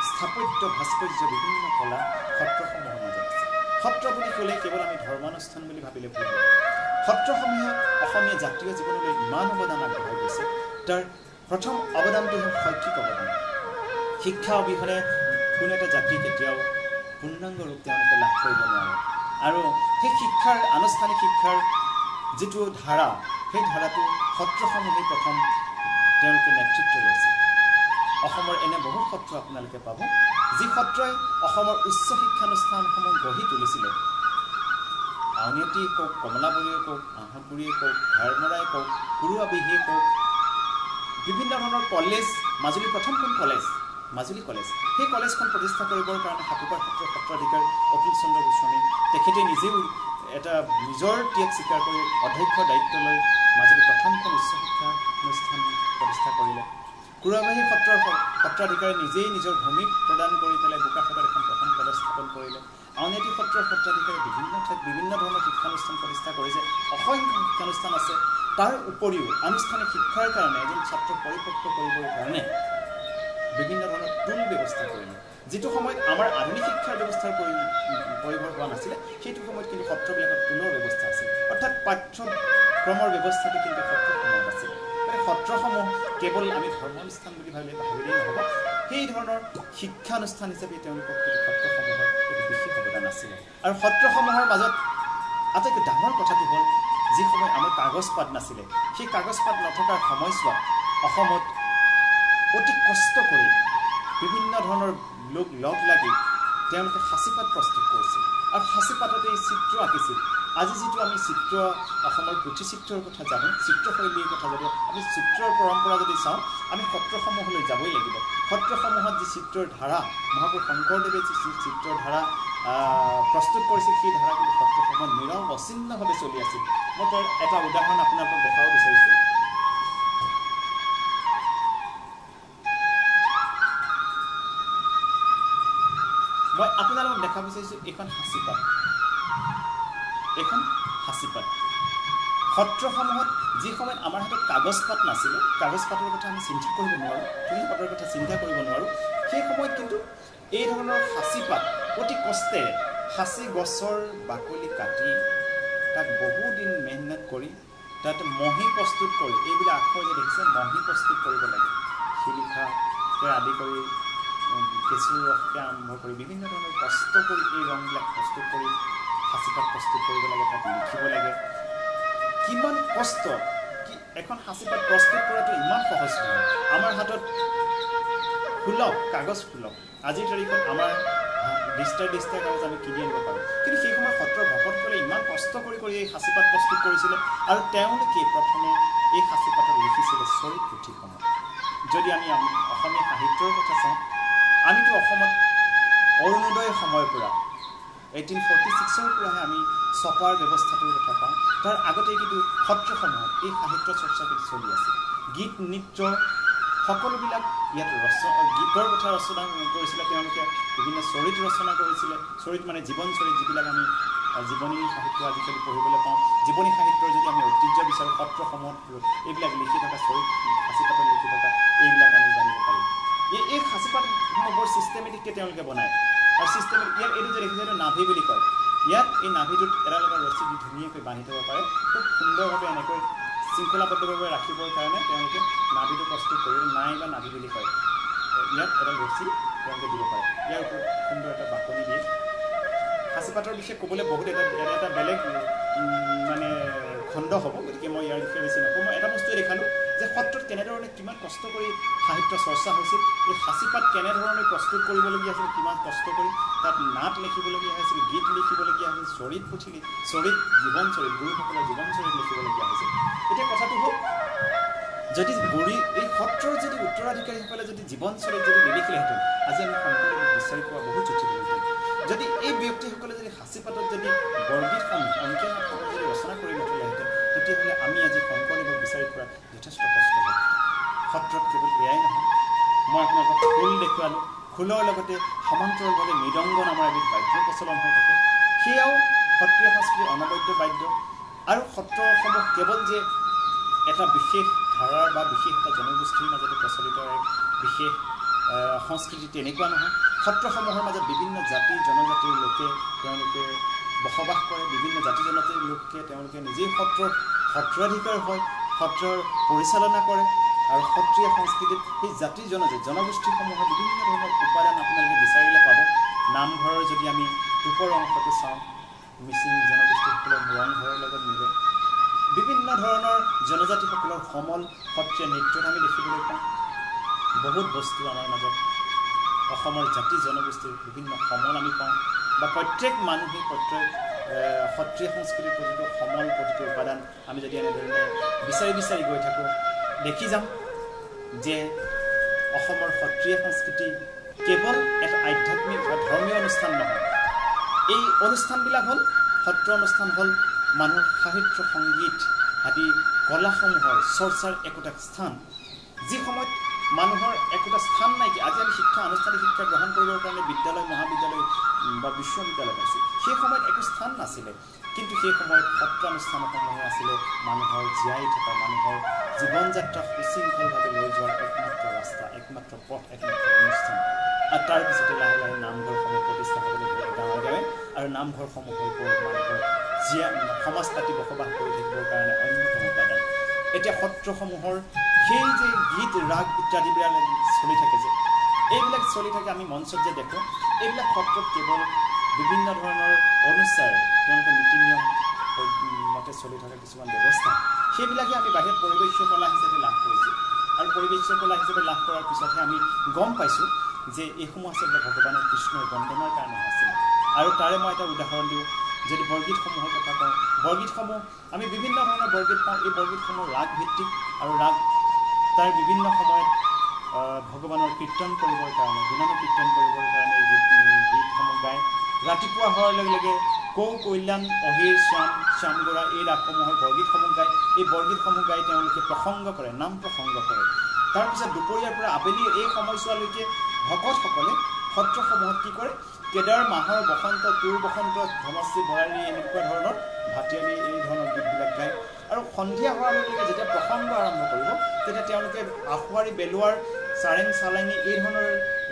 স্থাপত্য, ভাস্কৰ্য, বিভিন্ন কলা সত্ৰসমূহৰ মাজত আছে। সত্ৰ বুলি ক'লে কেৱল আমি ধৰ্মানুষ্ঠান বুলি ভাবিলে ভুল হ'ব। সত্ৰসমূহে অসমীয়া জাতীয় জীৱনলৈ ইমান অৱদান আগবঢ়াই গৈছে। তাৰ প্ৰথম অৱদানটো হ'ল শৈক্ষিক অৱদান। শিক্ষা অবিহনে কোনো এটা জাতি কেতিয়াও পূৰ্ণাংগ ৰূপ তেওঁলোকে লাভ কৰিব নোৱাৰে। আৰু সেই আনুষ্ঠানিক শিক্ষাৰ যিটো ধাৰা, সেই ধাৰাটো সত্ৰসমূহে প্ৰথম তেওঁলোকে নেতৃত্ব লৈছে। অসমৰ এনে বহুত সত্ৰ আপোনালোকে পাব, যি সত্ৰই অসমৰ উচ্চ শিক্ষানুষ্ঠানসমূহ গঢ়ি তুলিছিলে। আউনীআটীয়ে কওক, কমলাবাৰীয়ে কওক, আহতগুৰিয়ে কওক, ঘাৰমৰাই কওক, কুৰুৱাবিহিয়ে কওক, বিভিন্ন ধৰণৰ কলেজ, মাজুলীৰ প্ৰথমখন কলেজ মাজুলী কলেজ, সেই কলেজখন প্ৰতিষ্ঠা কৰিবৰ কাৰণে হাপুপাৰ সত্ৰৰ সত্ৰাধিকাৰ অতুল চন্দ্ৰ গোস্বামী তেখেতে নিজেও এটা নিজৰ ত্যাগ স্বীকাৰ কৰি অধ্যক্ষৰ দায়িত্ব লৈ মাজুলীৰ প্ৰথমখন উচ্চ শিক্ষানুষ্ঠান প্ৰতিষ্ঠা কৰিলে। কুৰুৱাবাহী সত্ৰৰ সত্ৰাধিকাৰে নিজেই নিজৰ ভূমি প্ৰদান কৰি পেলাই বোকাখাটত এখন প্ৰথম কলেজ স্থাপন কৰিলে। আউনীআটী সত্ৰৰ সত্ৰাধিকাৰে বিভিন্ন ঠাইত বিভিন্ন ধৰণৰ শিক্ষানুষ্ঠান প্ৰতিষ্ঠা কৰিছে। অসংখ্য শিক্ষানুষ্ঠান আছে। তাৰ উপৰিও আনুষ্ঠানিক শিক্ষাৰ কাৰণে এজন ছাত্ৰক পৰিপক্ক কৰিবৰ কাৰণে বিভিন্ন ধৰণৰ টুল ব্যৱস্থা কৰিলে। যিটো সময়ত আমাৰ আধুনিক শিক্ষাৰ ব্যৱস্থাৰ পৰিবৰ হোৱা নাছিলে, সেইটো সময়ত কিন্তু সত্ৰবিলাকত টুলৰ ব্যৱস্থা আছিল। অৰ্থাৎ পাঠ্যক্ৰমৰ ব্যৱস্থাটো কিন্তু সত্ৰসমূহত আছিল। সত্ৰসমূহ কেৱল আমি ধৰ্মানুষ্ঠান বুলি ভাবিলেই নহ'ব, সেই ধৰণৰ শিক্ষানুষ্ঠান হিচাপে তেওঁলোকক কিন্তু সত্ৰসমূহৰ এক বিশেষ অৱদান আছিলে। আৰু সত্ৰসমূহৰ মাজত আটাইতকৈ ডাঙৰ কথাটো হ'ল, যি সময় আমাৰ কাগজ পাত নাছিলে, সেই কাগজ পাত নথকাৰ সময়ছোৱাত অসমত অতি কষ্ট কৰি বিভিন্ন ধৰণৰ লোক লগ লাগি তেওঁলোকে সাঁচিপাত প্ৰস্তুত কৰিছিল আৰু সাঁচিপাততেই চিত্ৰ আঁকিছিল। আজি যিটো আমি চিত্ৰ অসমৰ পুথিচিত্ৰৰ কথা জানো, চিত্ৰশৈলীৰ কথা জানো, আমি চিত্ৰৰ পৰম্পৰা যদি চাওঁ আমি সত্ৰসমূহলৈ যাবই লাগিব। সত্ৰসমূহত যি চিত্ৰৰ ধাৰা, মহাপুৰুষ শংকৰদেৱে যি চিত্ৰৰ ধাৰা প্ৰস্তুত কৰিছিল, সেই ধাৰা কিন্তু সত্ৰসমূহত নিৰৱচ্ছিন্নভাৱে চলি আছিল। মই তাৰ এটা উদাহৰণ আপোনালোকক দেখাব বিচাৰিছোঁ। মই আপোনালোকক দেখাব বিচাৰিছোঁ এইখন সাঁচিপাত। এইখন সাঁচিপাত। সত্ৰসমূহত যি সময়ত আমাৰ হাতত কাগজ পাত নাছিলে, কাগজ পাতৰ কথা আমি চিন্তা কৰিব নোৱাৰোঁ, তুলি পাতৰ কথা চিন্তা কৰিব নোৱাৰোঁ, সেই সময়ত কিন্তু এই ধৰণৰ সাঁচিপাত অতি কষ্টেৰে সাঁচি গছৰ বাকলি কাটি তাক বহুদিন মেহনত কৰি তাত মহি প্ৰস্তুত কৰি, এইবিলাক আখৰ যে দেখিছে মহি প্ৰস্তুত কৰিব লাগে, শিলিখাকে আদি কৰি কেঁচুৰ ৰসকে আৰম্ভ কৰি বিভিন্ন ধৰণৰ কষ্ট কৰি এই ৰংবিলাক প্ৰস্তুত কৰি সাঁচিপাত প্ৰস্তুত কৰিব লাগে, তাত লিখিব লাগে। কিমান কষ্ট! এখন সাঁচিপাত প্ৰস্তুত কৰাটো ইমান সহজ নহয়। আমাৰ হাতত সুলভ কাগজ, সুলভ আজিৰ তাৰিখত আমাৰ ডিষ্টাৰ কাগজ আমি কিনি আনিব পাৰোঁ, কিন্তু সেই সময়ত সত্ৰৰ ভকতসকলে ইমান কষ্ট কৰি এই সাঁচিপাত প্ৰস্তুত কৰিছিলে, আৰু তেওঁলোকে প্ৰথমে এই সাঁচিপাতত লিখিছিলে চৰিত পুথিসমূহ। যদি আমি অসমীয়া সাহিত্যৰ কথা চাওঁ, আমিতো অসমত অৰুণোদয় সময়ৰ পৰা 1846 পৰাহে আমি ছপাৰ ব্যৱস্থাটোৰ কথা পাওঁ। তাৰ আগতে কিন্তু সত্ৰসমূহত এই সাহিত্য চৰ্চা কিন্তু চলি আছিল। গীত নৃত্য সকলোবিলাক ইয়াত গীতৰ কথা ৰচনা কৰিছিলে, তেওঁলোকে বিভিন্ন চৰিত ৰচনা কৰিছিলে। চৰিত মানে জীৱন চৰিত, যিবিলাক আমি জীৱনী সাহিত্য আজিকালি পঢ়িবলৈ পাওঁ। জীৱনী সাহিত্যৰ যদি আমি ঐতিহ্য বিচাৰোঁ, সত্ৰসমূহত এইবিলাক লিখি থকা চৰিত, সাঁচিপাতত লিখি থকা এইবিলাক আমি জানিব পাৰিম। এই সাঁচিপাতসমূহ বৰ ছিষ্টেমেটিককৈ তেওঁলোকে বনায়, আৰু ছিষ্টেমেটিক ইয়াত এইটো যে দেখিছে এইটো নাভি বুলি কয়। ইয়াত এই নাভিটোত এডাল এটা ৰছী দি ধুনীয়াকৈ বান্ধি থ'ব পাৰে, খুব সুন্দৰভাৱে এনেকৈ শৃংখলাবদ্ধভাৱে ৰাখিবৰ কাৰণে তেওঁলোকে নাভিটো প্ৰস্তুত কৰি নাই বা নাভি বুলি কয়। ইয়াত এডাল ৰছী তেওঁলোকে দিব পাৰে, ইয়াৰ ওপৰত সুন্দৰ এটা বাকনি দিয়ে। সাঁচিপাতৰ বিষয়ে ক'বলৈ বহুত এটা বেলেগ মানে খণ্ড হ'ব, গতিকে মই ইয়াৰ বিষয়ে বেছি নকওঁ। মই এটা বস্তুৱে দেখালোঁ যে সত্ৰত কেনেধৰণে কিমান কষ্ট কৰি সাহিত্য চৰ্চা হৈছিল, এই সাঁচিপাত কেনেধৰণে প্ৰস্তুত কৰিবলগীয়া আছিল, কিমান কষ্ট কৰি তাত নাট লিখিবলগীয়া হৈছিল, গীত লিখিবলগীয়া হৈছিল, চৰিত পুথি, চৰিত জীৱন চৰিত, গুৰুসকলৰ জীৱন চৰিত লিখিবলগীয়া হৈছিল। এতিয়া কথাটো হ'ল, যদি এই সত্ৰৰ যদি উত্তৰাধিকাৰীসকলে যদি জীৱন চৰিত যদি নিলিখিলেহেঁতেন, আজি আমি শংকৰদেৱক বিচাৰি পোৱা বহুত জটিল হ'লহেঁতেন। যদি এই ব্যক্তিসকলে যদি সাঁচিপাতত যদি বৰগীতসমূহ অংকীয়া নাটসমূহ যদি ৰচনা কৰি নথলেহেঁতেন, তেতিয়াহ'লে আমি আজি শংকৰদেৱক বিচাৰি পোৱা যথেষ্ট কষ্ট হ'ল। সত্ৰত কেৱল এয়াই নহয়, মই আপোনালোকক খোল দেখুৱালোঁ, খোলৰ লগতে সমান্তৰালভাৱে মৃদংগ নামৰ এবিধ বাদ্যৰ প্ৰচলন হৈ থাকে, সেয়াও সত্ৰীয় সংস্কৃতিৰ অনবদ্য বাদ্য। আৰু সত্ৰসমূহ কেৱল যে এটা বিশেষ ধাৰাৰ বা বিশেষ এটা জনগোষ্ঠীৰ মাজতে প্ৰচলিত এক বিশেষ সংস্কৃতি তেনেকুৱা নহয়। সত্ৰসমূহৰ মাজত বিভিন্ন জাতি জনজাতিৰ লোকে তেওঁলোকে বসবাস কৰে, বিভিন্ন জাতি জনজাতিৰ লোকে তেওঁলোকে নিজেই সত্ৰাধিকাৰ হয়, সত্ৰৰ পৰিচালনা কৰে। আৰু সত্ৰীয়া সংস্কৃতিত সেই জাতি জনগোষ্ঠীসমূহৰ বিভিন্ন ধৰণৰ উপাদান আপোনালোকে বিচাৰিলে পাব। নামঘৰৰ যদি আমি টুপৰ অংশটো চাওঁ, মিচিং জনগোষ্ঠীসকলৰ ৰংঘৰৰ লগত মিলে। বিভিন্ন ধৰণৰ জনজাতিসকলৰ সমল সত্ৰীয়া নৃত্যত আমি দেখিবলৈ পাওঁ। বহুত বস্তু আমাৰ মাজত অসমৰ জাতি জনগোষ্ঠীৰ বিভিন্ন সমল আমি পাওঁ, বা প্ৰত্যেক মানুহেই সত্ৰীয়া সংস্কৃতিৰ প্ৰতিটো সমল, প্ৰতিটো উপাদান আমি যদি এনেধৰণে বিচাৰি গৈ থাকোঁ, দেখি যাম যে অসমৰ সত্ৰীয়া সংস্কৃতি কেৱল এটা আধ্যাত্মিক বা ধৰ্মীয় অনুষ্ঠান নহয়। এই অনুষ্ঠানবিলাক হ'ল, সত্ৰ অনুষ্ঠান হ'ল মানুহৰ সাহিত্য সংগীত আদি কলাসমূহৰ চৰ্চাৰ একোটা স্থান। যি সময়ত মানুহৰ একোটা স্থান নাইকিয়া, আজি আমি আনুষ্ঠানিক শিক্ষা গ্ৰহণ কৰিবৰ কাৰণে বিদ্যালয় মহাবিদ্যালয় বা বিশ্ববিদ্যালয় পাইছোঁ, সেই সময়ত একো স্থান নাছিলে, কিন্তু সেই সময়ত সত্ৰানুষ্ঠানসমূহে আছিলে মানুহৰ জীয়াই থকা, মানুহৰ জীৱন যাত্ৰা সুশৃংখলভাৱে লৈ যোৱাৰ একমাত্ৰ ৰাস্তা, একমাত্ৰ পথ, একমাত্ৰ অনুষ্ঠান। আৰু তাৰপিছতে লাহে লাহে নামঘৰসমূহ প্ৰতিষ্ঠা হ'বলৈ ধৰিলে গাঁৱে গাঁৱে, আৰু নামঘৰসমূহ হৈ পৰিল মানুহৰ সমাজ পাতি বসবাস কৰি থাকিবৰ কাৰণে অন্যতম উপাদান। এতিয়া সত্ৰসমূহৰ সেই যে গীত ৰাগ ইত্যাদিবিলাক চলি থাকে, যে এইবিলাক চলি থাকে, আমি মঞ্চত যে দেখোঁ, এইবিলাক সত্ৰত কেৱল বিভিন্ন ধৰণৰ অনুচাৰ তেওঁলোকৰ নীতি নিয়ম মতে চলি থকা কিছুমান ব্যৱস্থা, সেইবিলাকে আমি বাহিৰত পৰিৱেশ্য কলা হিচাপে লাভ কৰিছোঁ। আৰু পৰিৱেশ্য কলা হিচাপে লাভ কৰাৰ পিছতহে আমি গম পাইছোঁ যে এইসমূহ আচলতে ভগৱানৰ কৃষ্ণৰ বন্দনাৰ কাৰণে আছিলে। আৰু তাৰে মই এটা উদাহৰণ দিওঁ, যদি বৰগীতসমূহৰ কথা কওঁ, বৰগীতসমূহ আমি বিভিন্ন ধৰণৰ বৰগীত পাওঁ। এই বৰগীতসমূহ ৰাগ ভিত্তিক আৰু ৰাগ তাৰ বিভিন্ন সময়ত ভগৱানৰ কীৰ্তন কৰিবৰ কাৰণে, গুণানু কীৰ্তন কৰিবৰ কাৰণে এই গীতসমূহ গায়। ৰাতিপুৱা হোৱাৰ লগে লগে কৌ কল্যাণ অহিৰ শ্যাম গোৰা এই ৰাগসমূহৰ বৰগীতসমূহ গায়। এই বৰগীতসমূহ গাই তেওঁলোকে প্ৰসংগ কৰে, নাম প্ৰসংগ কৰে। তাৰপিছত দুপৰীয়াৰ পৰা আবেলি এই সময়ছোৱালৈকে ভকতসকলে সত্ৰসমূহত কি কৰে, কেদাৰ মাহৰ বসন্ত, তোৰ বসন্ত, ধনশ্ৰী বৰাৰী এনেকুৱা ধৰণৰ ভাটিয়ালি এই ধৰণৰ গীতবিলাক গায়। আৰু সন্ধিয়া হোৱাৰ লগে লগে যেতিয়া প্ৰসংগ আৰম্ভ কৰিব, তেতিয়া তেওঁলোকে আখুৱাৰী, বেলুৱাৰ, চাৰেং, চালাঙী এই ধৰণৰ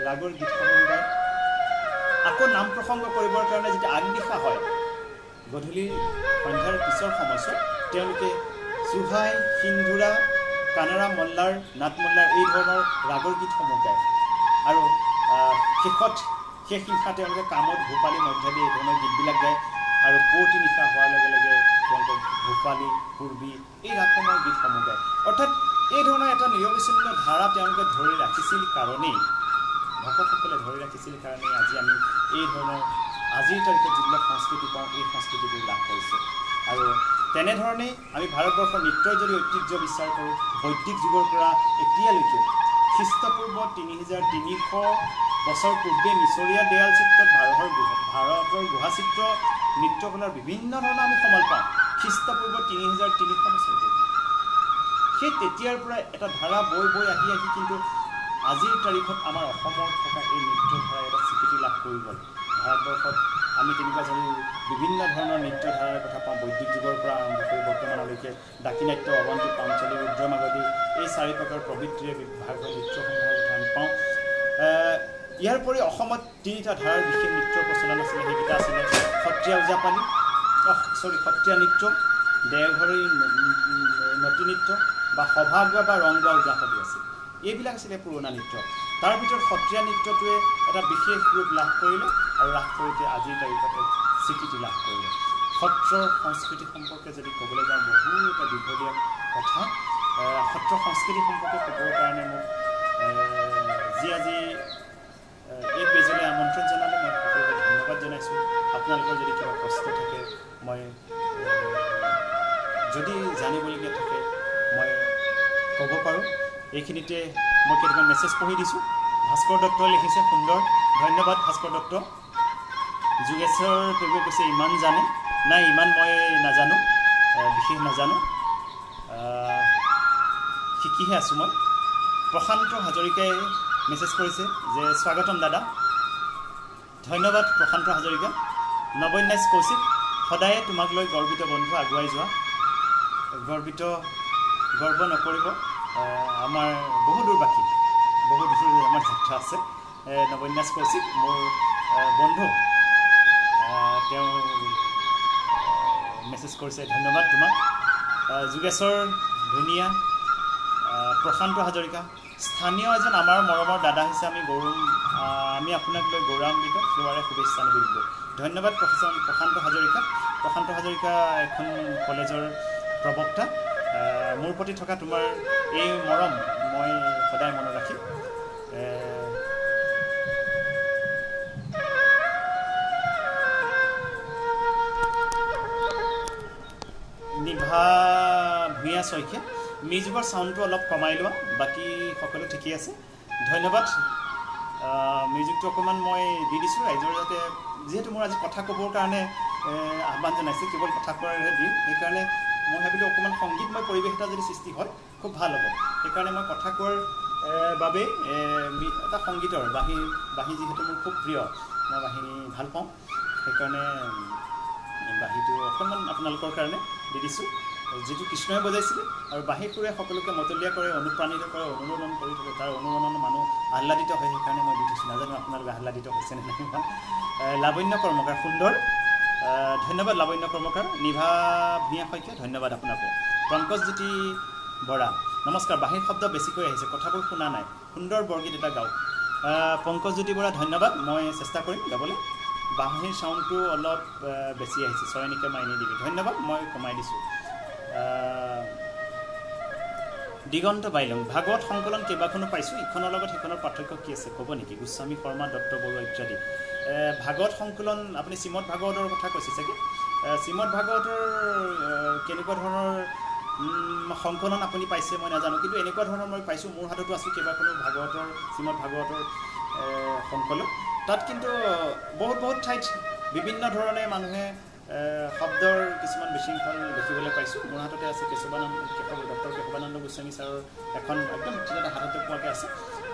ৰাগৰ গীতসমূহ গায়। আকৌ নাম প্ৰসংগ কৰিবৰ কাৰণে যেতিয়া আগনিশা হয়, গধূলি সন্ধ্যাৰ পিছৰ সময়ছোৱাত তেওঁলোকে চুহাই, সিন্ধুৰা, কানাড়া, মল্লাৰ, নাট মল্লাৰ এই ধৰণৰ ৰাগৰ গীতসমূহ গায়। আৰু শেষ নিশা তেওঁলোকে কামত, ভূপালী, মধ্যাদী এই ধৰণৰ গীতবিলাক গায়। আৰু পুৱতি নিশা হোৱাৰ লগে লগে তেওঁলোকে ভূপালী, পূৰ্বী এই ৰাগসমূহৰ গীতসমূহ গায়। অৰ্থাৎ এই ধৰণৰ এটা নিৰবিচ্ছিন্ন ধাৰা তেওঁলোকে ধৰি ৰাখিছিল কাৰণেই, ভকতসকলে ধৰি ৰাখিছিল কাৰণেই আজি আমি এই ধৰণৰ আজিৰ তাৰিখত যিবিলাক সংস্কৃতি পাওঁ, এই সংস্কৃতিবোৰ লাভ কৰিছোঁ। আৰু তেনেধৰণেই আমি ভাৰতবৰ্ষৰ নৃত্যৰ যদি ঐতিহ্য বিচাৰ কৰোঁ, বৈদিক যুগৰ পৰা এতিয়ালৈকে খ্ৰীষ্টপূৰ্ব 3300 বছৰ পূৰ্বে মিছৰীয়া দেৱাল চিত্ৰত ভাৰতৰ গুহা চিত্ৰ নৃত্যকলাৰ বিভিন্ন ধৰণৰ আমি সমল পাওঁ। খ্ৰীষ্টপূৰ্ব 3300 বছৰ পূৰ্বে সেই তেতিয়াৰ পৰা এটা ধাৰা বৈ আহি কিন্তু আজিৰ তাৰিখত আমাৰ অসমত থকা এই নৃত্যধাৰাই এটা স্বীকৃতি লাভ কৰি গ'ল। ভাৰতবৰ্ষত আমি তেনেকুৱা যদি বিভিন্ন ধৰণৰ নৃত্যধাৰাৰ কথা পাওঁ, বৈদিক যুগৰ পৰা আৰম্ভ কৰি বৰ্তমানলৈকে দাক্ষিণাত্য, অৱন্তী, পাঞ্চলী, ৰুদ্ৰমাগধী এই 4 প্ৰকাৰ প্ৰবৃত্তিৰে ভাৰতৰ নৃত্যসমূহৰ কথা আমি পাওঁ। ইয়াৰ উপৰি অসমত 3টা ধাৰাৰ বিশেষ নৃত্যৰ প্ৰচলন আছিলে। সেইকেইটা আছিলে সত্ৰীয়া ওজাপালি, সত্ৰীয়া নৃত্য, দেওঘৰী নতী নৃত্য বা সভা গোৱা বা ৰং গোৱা ওজাপালি আছিল। এইবিলাক আছিলে পুৰণা নৃত্য। তাৰ ভিতৰত সত্ৰীয়া নৃত্যটোৱে এটা বিশেষ ৰূপ লাভ কৰিলে আৰু লাভ কৰোঁতে আজিৰ তাৰিখত স্বীকৃতি লাভ কৰিলে। সত্ৰৰ সংস্কৃতি সম্পৰ্কে যদি ক'বলৈ যাওঁ, বহু এটা দীঘলীয়া কথা। সত্ৰ সংস্কৃতি সম্পৰ্কে ক'বৰ কাৰণে মোক আজি এই পেজলৈ আমন্ত্ৰণ জনালে মই সকলোকে ধন্যবাদ জনাইছোঁ। আপোনালোকৰ যদি কিবা প্ৰশ্ন থাকে, মই যদি জানিবলগীয়া থাকে মই ক'ব পাৰোঁ। এইখিনিতে মই কেইটামান মেছেজ পঢ়ি দিছোঁ। ভাস্কৰ দত্তই লিখিছে, সুন্দৰ, ধন্যবাদ ভাস্কৰ দত্ত। যোগেশ্বৰ পেগুৱে কৈছে ইমান জানে, নাই ইমান মই নাজানো, বিশেষ নাজানো, শিকিহে আছোঁ মই। প্ৰশান্ত হাজৰিকাই মেছেজ কৰিছে যে স্বাগতম দাদা, ধন্যবাদ প্ৰশান্ত হাজৰিকা। নৱন্যাস কৌশিক, সদায়ে তোমাক লৈ গৰ্বিত বন্ধু, আগুৱাই যোৱা। গৰ্ব নকৰিব, আমাৰ বহু দূৰ বাকী, বহু দূৰ আমাৰ যাত্ৰা আছে। নৱন্যাস কৌশিক মোৰ বন্ধু, তেওঁ মেছেজ কৰিছে, ধন্যবাদ তোমাক। যোগেশ্বৰ ধুনীয়া, প্ৰশান্ত হাজৰিকা, স্থানীয় এজন আমাৰ মৰমৰ দাদা হিচাপে আমি আপোনাক লৈ গৌৰৱান্বিত, সেৱাৰে শুভেচ্ছা নিবেদিলোঁ। ধন্যবাদ প্ৰশান্ত হাজৰিকা। প্ৰশান্ত হাজৰিকা এখন কলেজৰ প্ৰবক্তা। মোৰ প্ৰতি থকা তোমাৰ এই মৰম মই সদায় মনত ৰাখিম। নিভা ভূঞা শইকীয়া, মিউজিকৰ চাউণ্ডটো অলপ কমাই লোৱা, বাকী সকলো ঠিকেই আছে। ধন্যবাদ। মিউজিকটো অকণমান মই দি দিছোঁ ৰাইজৰ, যাতে যিহেতু মোৰ আজি কথা ক'বৰ কাৰণে আহ্বান জনাইছে, কেৱল কথা কোৱাৰহে দিম, সেইকাৰণে মই ভাবিলোঁ অকণমান সংগীতময় পৰিৱেশ এটা যদি সৃষ্টি হয় খুব ভাল হ'ব। সেইকাৰণে মই কথা কোৱাৰ বাবে এটা সংগীতৰ বাঁহী যিহেতু মোৰ খুব প্ৰিয়, মই বাঁহী ভাল পাওঁ, সেইকাৰণে বাঁহীটো অকণমান আপোনালোকৰ কাৰণে দি দিছোঁ, যিটো কৃষ্ণই বজাইছিলে। আৰু বাঁহী সুৰে সকলোকে মতলীয়া কৰে, অনুপ্ৰাণিত কৰে, অনুৰণন কৰি থাকে, তাৰ অনুৰণন মানুহ আহ্লাদিত হয়, সেইকাৰণে মই দি দিছোঁ। নাজানো আপোনালোকে আহ্লাদিত হৈছে নে নাই। লাৱণ্য কৰ্মকাৰ, সুন্দৰ, ধন্যবাদ লাৱণ্য কৰ্মকাৰ। নিভা ভূঞা শইকীয়া, ধন্যবাদ আপোনাকো। পংকজজ্যোতি বৰা, নমস্কাৰ। বাঁহীৰ শব্দ বেছিকৈ আহিছে, কথাবোৰ শুনা নাই, সুন্দৰ বৰগীত এটা গাওক। পংকজজ্যোতি বৰা, ধন্যবাদ, মই চেষ্টা কৰিম গাবলৈ। বাঁহীৰ চাউণ্ডটো অলপ বেছি আহিছে, চয়নিকে মাইনি দিবি, ধন্যবাদ, মই কমাই দিছোঁ। দিগন্ত বাইলং, ভাগৱত সংকলন কেইবাখনো পাইছোঁ, ইখনৰ লগত সিখনৰ পাৰ্থক্য কি আছে ক'ব নেকি? গোস্বামী শৰ্মা, দত্ত বৰুৱা ইত্যাদি। ভাগৱত সংকলন আপুনি শ্ৰীমদ ভাগৱতৰ কথা কৈছে চাগে। শ্ৰীমদ ভাগৱতৰ কেনেকুৱা ধৰণৰ সংকলন আপুনি পাইছে মই নাজানো, কিন্তু এনেকুৱা ধৰণৰ মই পাইছোঁ, মোৰ হাততো আছে কেইবাখনো ভাগৱতৰ শ্ৰীমদ ভাগৱতৰ সংকলন। তাত কিন্তু বহুত ঠাইত বিভিন্ন ধৰণে মানুহে শব্দৰ কিছুমান বিশৃংখল দেখিবলৈ পাইছোঁ। মোৰ হাততে আছে ডক্টৰ কেশৱানন্দ গোস্বামী ছাৰৰ এখন একদম তেতিয়া হাততে পোৱাকৈ আছে,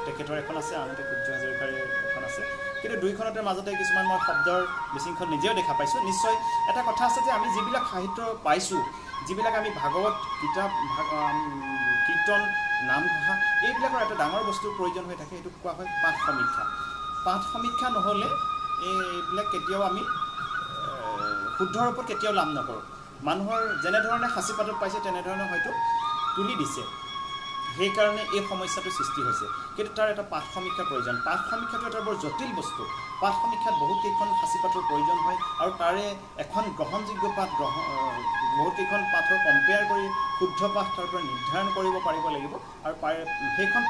তেখেতৰ এখন আছে, আনহাতে সূৰ্য হাজৰিকাৰ এখন আছে, কিন্তু দুইখনতে মাজতে কিছুমান মই শব্দৰ বিশৃংখল নিজেও দেখা পাইছোঁ। নিশ্চয় এটা কথা আছে যে আমি যিবিলাক সাহিত্য পাইছোঁ, যিবিলাক আমি ভাগৱত কিতাপ কীৰ্তন নামঘোষা এইবিলাকৰ এটা ডাঙৰ বস্তুৰ প্ৰয়োজন হৈ থাকে, সেইটো কোৱা হয় পাঠ সমীক্ষা। পাঠ সমীক্ষা নহ'লে এইবিলাক কেতিয়াও আমি শুদ্ধৰ ওপৰত কেতিয়াও লাভ নকৰোঁ। মানুহৰ যেনেধৰণে সাঁচিপাতত পাইছে তেনেধৰণে হয়তো তুলি দিছে, সেইকাৰণে এই সমস্যাটো সৃষ্টি হৈছে, কিন্তু তাৰ এটা পাঠ সমীক্ষাৰ প্ৰয়োজন। পাঠ সমীক্ষাটো এটা বৰ জটিল বস্তু। পাঠ সমীক্ষাত বহুতকেইখন সাঁচিপাতৰ প্ৰয়োজন হয়, আৰু তাৰে এখন গ্ৰহণযোগ্য পাঠ বহুতকেইখন পাঠৰ কম্পেয়াৰ কৰি শুদ্ধ পাঠ তাৰ পৰা নিৰ্ধাৰণ কৰিব পাৰিব লাগিব, আৰু সেইখন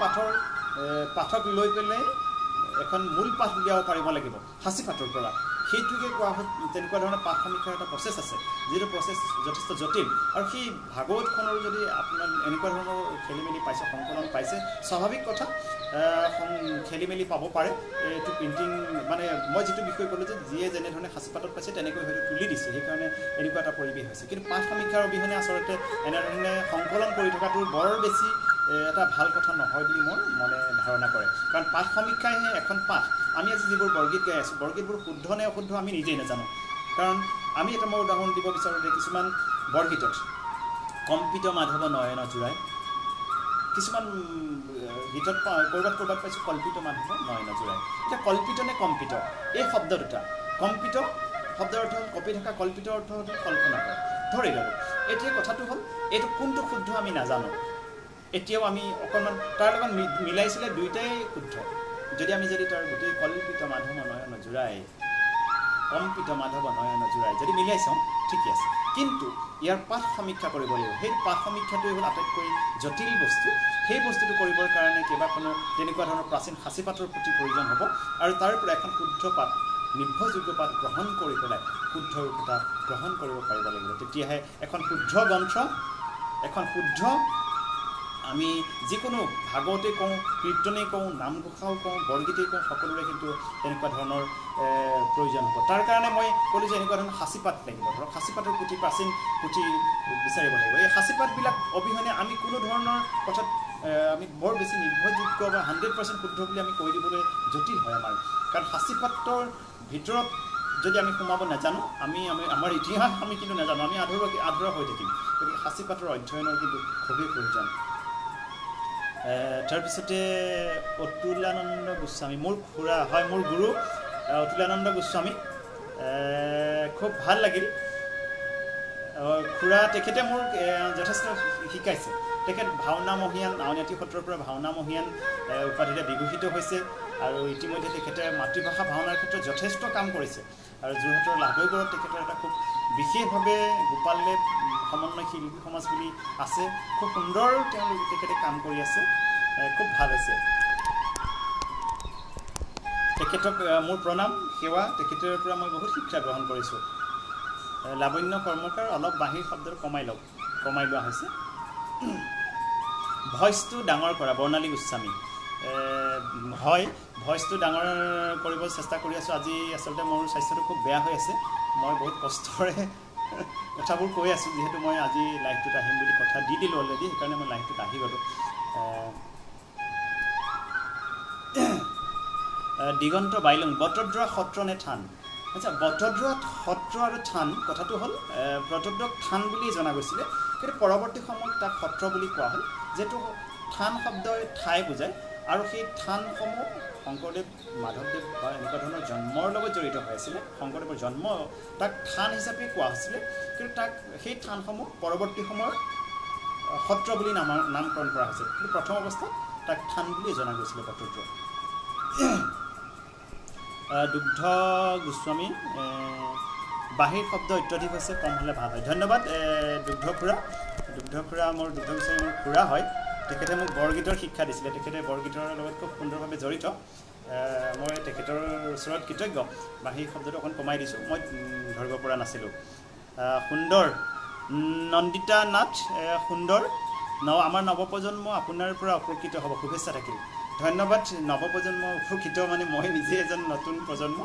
পাঠক লৈ পেলাই এখন মূল পাঠ উলিয়াব পাৰিব লাগিব সাঁচিপাতৰ পৰা। সেইটোকে কোৱা হয়, তেনেকুৱা ধৰণৰ পাঠ সমীক্ষাৰ এটা প্ৰচেছ আছে, যিটো প্ৰচেছ যথেষ্ট জটিল। আৰু সেই ভাগৱতখনৰ যদি আপোনাৰ এনেকুৱা ধৰণৰ খেলি মেলি পাইছে, সংকলন পাইছে, স্বাভাৱিক কথা, খেলি মেলি পাব পাৰে। এইটো প্ৰিণ্টিং মানে মই যিটো বিষয় ক'লোঁ যে যিয়ে যেনেধৰণে সাঁচিপাতত পাইছে তেনেকৈ হয়তো তুলি দিছে, সেইকাৰণে এনেকুৱা এটা পৰিৱেশ হৈছে। কিন্তু পাঠ সমীক্ষাৰ অবিহনে আচলতে এনেধৰণে সংকলন কৰি থকাটো বৰ বেছি এটা ভাল কথা নহয় বুলি মোৰ মনে ধাৰণা কৰে, কাৰণ পাঠ সমীক্ষাইহে এখন পাঠ। আমি আজি যিবোৰ বৰগীত গাই আছোঁ, বৰগীতবোৰ শুদ্ধ নে অশুদ্ধ আমি নিজেই নাজানো, কাৰণ মই উদাহৰণ দিব বিচাৰোঁ যে কিছুমান বৰগীতত কম্পিত মাধৱ নয়ন জোৰাই, কিছুমান গীতত ক'ৰবাত পাইছোঁ কল্পিত মাধৱ নয়ন জোৰাই। এতিয়া কল্পিত নে কম্পিত, এই শব্দ দুটা, কম্পিত শব্দৰ অৰ্থ হ'ল কঁপি থকা, কল্পিত অৰ্থ হ'ল কল্পনা কৰা, ধৰি ল'লোঁ। এতিয়া কথাটো হ'ল এইটো কোনটো শুদ্ধ আমি নাজানো, এতিয়াও আমি অকণমান তাৰ লগত মিলাইছিলে দুয়োটাই শুদ্ধ। যদি তাৰ গোটেই কল্পিত মাধৱ নয়ন জোৰাই, কম্পিত মাধৱ নয়ন জোৰাই যদি মিলাই চাওঁ, ঠিকে আছে, কিন্তু ইয়াৰ পাঠ সমীক্ষা কৰিব লাগিব। সেই পাঠ সমীক্ষাটোৱে হ'ল আটাইতকৈ জটিল বস্তু। সেই বস্তুটো কৰিবৰ কাৰণে কেইবাখনো তেনেকুৱা ধৰণৰ প্ৰাচীন সাঁচিপাতৰ প্ৰতি প্ৰয়োজন হ'ব, আৰু তাৰ পৰা এখন শুদ্ধ পাঠ, নিৰ্ভৰযোগ্য পাঠ গ্ৰহণ কৰি পেলাই শুদ্ধ ৰূপ এটা গ্ৰহণ কৰিব পাৰিব লাগিব। তেতিয়াহে এখন শুদ্ধ গ্ৰন্থ, এখন শুদ্ধ, আমি যিকোনো ভাগৱতেই কওঁ, কীৰ্তনেই কওঁ, নামঘোষাও কওঁ, বৰগীতেই কওঁ, সকলোৰে কিন্তু তেনেকুৱা ধৰণৰ প্ৰয়োজন হ'ব। তাৰ কাৰণে মই ক'লোঁ যে এনেকুৱা ধৰণৰ সাঁচিপাত লাগিব। ধৰক সাঁচিপাতৰ পুথি, প্ৰাচীন পুথি বিচাৰিব লাগিব। এই সাঁচিপাতবিলাক অবিহনে আমি কোনো ধৰণৰ কথাত আমি বৰ বেছি নিৰ্ভৰযোগ্য বা 100% শুদ্ধ বুলি আমি কৈ দিবলৈ জটিল হয় আমাৰ, কাৰণ সাঁচিপাতৰ ভিতৰত যদি আমি সোমাব নাজানো, আমাৰ ইতিহাস আমি কিন্তু নাজানো, আমি আধৰুৱা হৈ থাকিম। গতিকে সাঁচিপাতৰ অধ্যয়নৰ কিন্তু খুবেই প্ৰয়োজন। তাৰপিছতে অতুলানন্দ গোস্বামী, মোৰ খুৰা হয়, মোৰ গুৰু অতুলানন্দ গোস্বামী, খুব ভাল লাগিল খুৰা। তেখেতে মোৰ যথেষ্ট শিকাইছে। তেখেত ভাওনামহীয়ান, আউনীআটী সত্ৰৰ পৰা ভাওনামহীয়ান উপাধিৰে বিভূষিত হৈছে, আৰু ইতিমধ্যে তেখেতে মাতৃভাষা ভাওনাৰ ক্ষেত্ৰত যথেষ্ট কাম কৰিছে। আৰু যোৰহাটৰ লাহদৈগড়ত তেখেতৰ এটা খুব বিশেষভাৱে গোপালদেৱ সমন্বয় শিল্পী সমাজ বুলি আছে, খুব সুন্দৰ তেখেতে কাম কৰি আছে, খুব ভাল হৈছে। তেখেতক মোৰ প্ৰণাম, সেৱা। তেখেতৰ পৰা মই বহুত শিক্ষা গ্ৰহণ কৰিছোঁ। লাৱণ্য কৰ্মকাৰ, অলপ বাঁহীৰ শব্দ কমাই লোৱা হৈছে। ভইচটো ডাঙৰ কৰা, বৰ্ণালী গোস্বামী, হয়, ভইচটো ডাঙৰ কৰিব চেষ্টা কৰি আছোঁ। আজি আচলতে মোৰ স্বাস্থ্যটো খুব বেয়া হৈ আছে, মই বহুত কষ্টৰে কথাবোৰ কৈ আছোঁ, যিহেতু মই আজি লাইভটোত আহিম বুলি কথা দি দিলোঁ অলৰেডি, সেইকাৰণে মই লাইভটোত আহি গ'লোঁ। দিগন্ত বাইলুং, বটদ্ৰৱা সত্ৰ নে থান? আচ্ছা, বটদ্ৰৱাত সত্ৰ আৰু থান, কথাটো হ'ল বটদ্ৰৱাক থান বুলি জনা গৈছিলে, কিন্তু পৰৱৰ্তী সময়ত তাক সত্ৰ বুলি কোৱা হ'ল, যিহেতু থান শব্দই ঠাই বুজায়, আৰু সেই থানসমূহ শংকৰদেৱ, মাধৱদেৱ বা এনেকুৱা ধৰণৰ জন্মৰ লগত জড়িত হৈ আছিলে। শংকৰদেৱৰ জন্ম, তাক থান হিচাপে কোৱা হৈছিলে, কিন্তু সেই থানসমূহ পৰৱৰ্তী সময়ত সত্ৰ বুলি নামকৰণ কৰা হৈছিল, কিন্তু প্ৰথম অৱস্থাত তাক থান বুলি জনা গৈছিলে বটদ্ৰৱা। দুগ্ধ গোস্বামী, বাহিৰ শব্দ অত্যধিক হৈছে, কম হ'লে ভাল হয়। ধন্যবাদ দুগ্ধ খুৰা। মোৰ দুগ্ধ গোস্বামী মোৰ খুৰা হয়। তেখেতে মোক বৰগীতৰ শিক্ষা দিছিলে, তেখেতে বৰগীতৰ লগত খুব সুন্দৰভাৱে জড়িত। মই তেখেতৰ ওচৰত কৃতজ্ঞ। বাহিৰ শব্দটো অকণ কমাই দিছোঁ, মই ধৰিব পৰা নাছিলোঁ। সুন্দৰ নন্দিতা নাথ সুন্দৰ আমাৰ নৱপ্ৰজন্ম আপোনাৰ পৰা উপকৃত হ'ব শুভেচ্ছা থাকিল ধন্যবাদ নৱপ্ৰজন্ম উপকৃত মানে মই নিজে এজন নতুন প্ৰজন্ম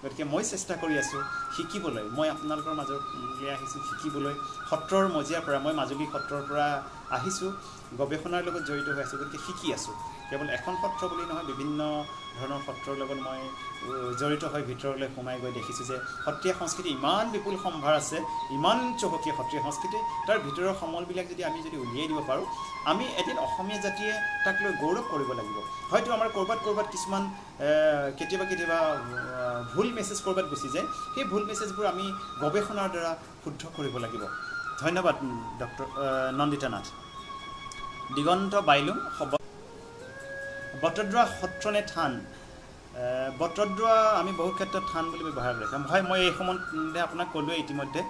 গতিকে মই চেষ্টা কৰি আছোঁ শিকিবলৈ মই আপোনালোকৰ মাজলৈ আহিছোঁ শিকিবলৈ সত্ৰৰ মজিয়াৰ পৰা মই মাজুলী সত্ৰৰ পৰা আহিছোঁ গৱেষণাৰ লগত জড়িত হৈ আছোঁ গতিকে শিকি আছোঁ কেৱল এখন সত্ৰ বুলি নহয় বিভিন্ন ধৰণৰ সত্ৰৰ লগত মই জড়িত হৈ ভিতৰলৈ সোমাই গৈ দেখিছোঁ যে সত্ৰীয়া সংস্কৃতি ইমান বিপুল সম্ভাৰ আছে ইমান চহকীয়া সত্ৰীয়া সংস্কৃতি তাৰ ভিতৰৰ সমলবিলাক যদি আমি যদি উলিয়াই দিব পাৰোঁ আমি এদিন অসমীয়া জাতিয়ে তাক লৈ গৌৰৱ কৰিব লাগিব হয়তো আমাৰ ক'ৰবাত কিছুমান কেতিয়াবা ভুল মেছেজ ক'ৰবাত গুচি যায় সেই ভুল মেছেজবোৰ আমি গৱেষণাৰ দ্বাৰা শুদ্ধ কৰিব লাগিব ধন্যবাদ ডক্টৰ নন্দিতা নাথ দিগন্ত বাইলুং বটদ্ৰৱা সত্ৰ নে থান বটদ্ৰৱা আমি বহু ক্ষেত্ৰত থান বুলি ব্যৱহাৰ কৰিছোঁ হয় মই এই সম্বন্ধে আপোনাক ক'লোৱে ইতিমধ্যে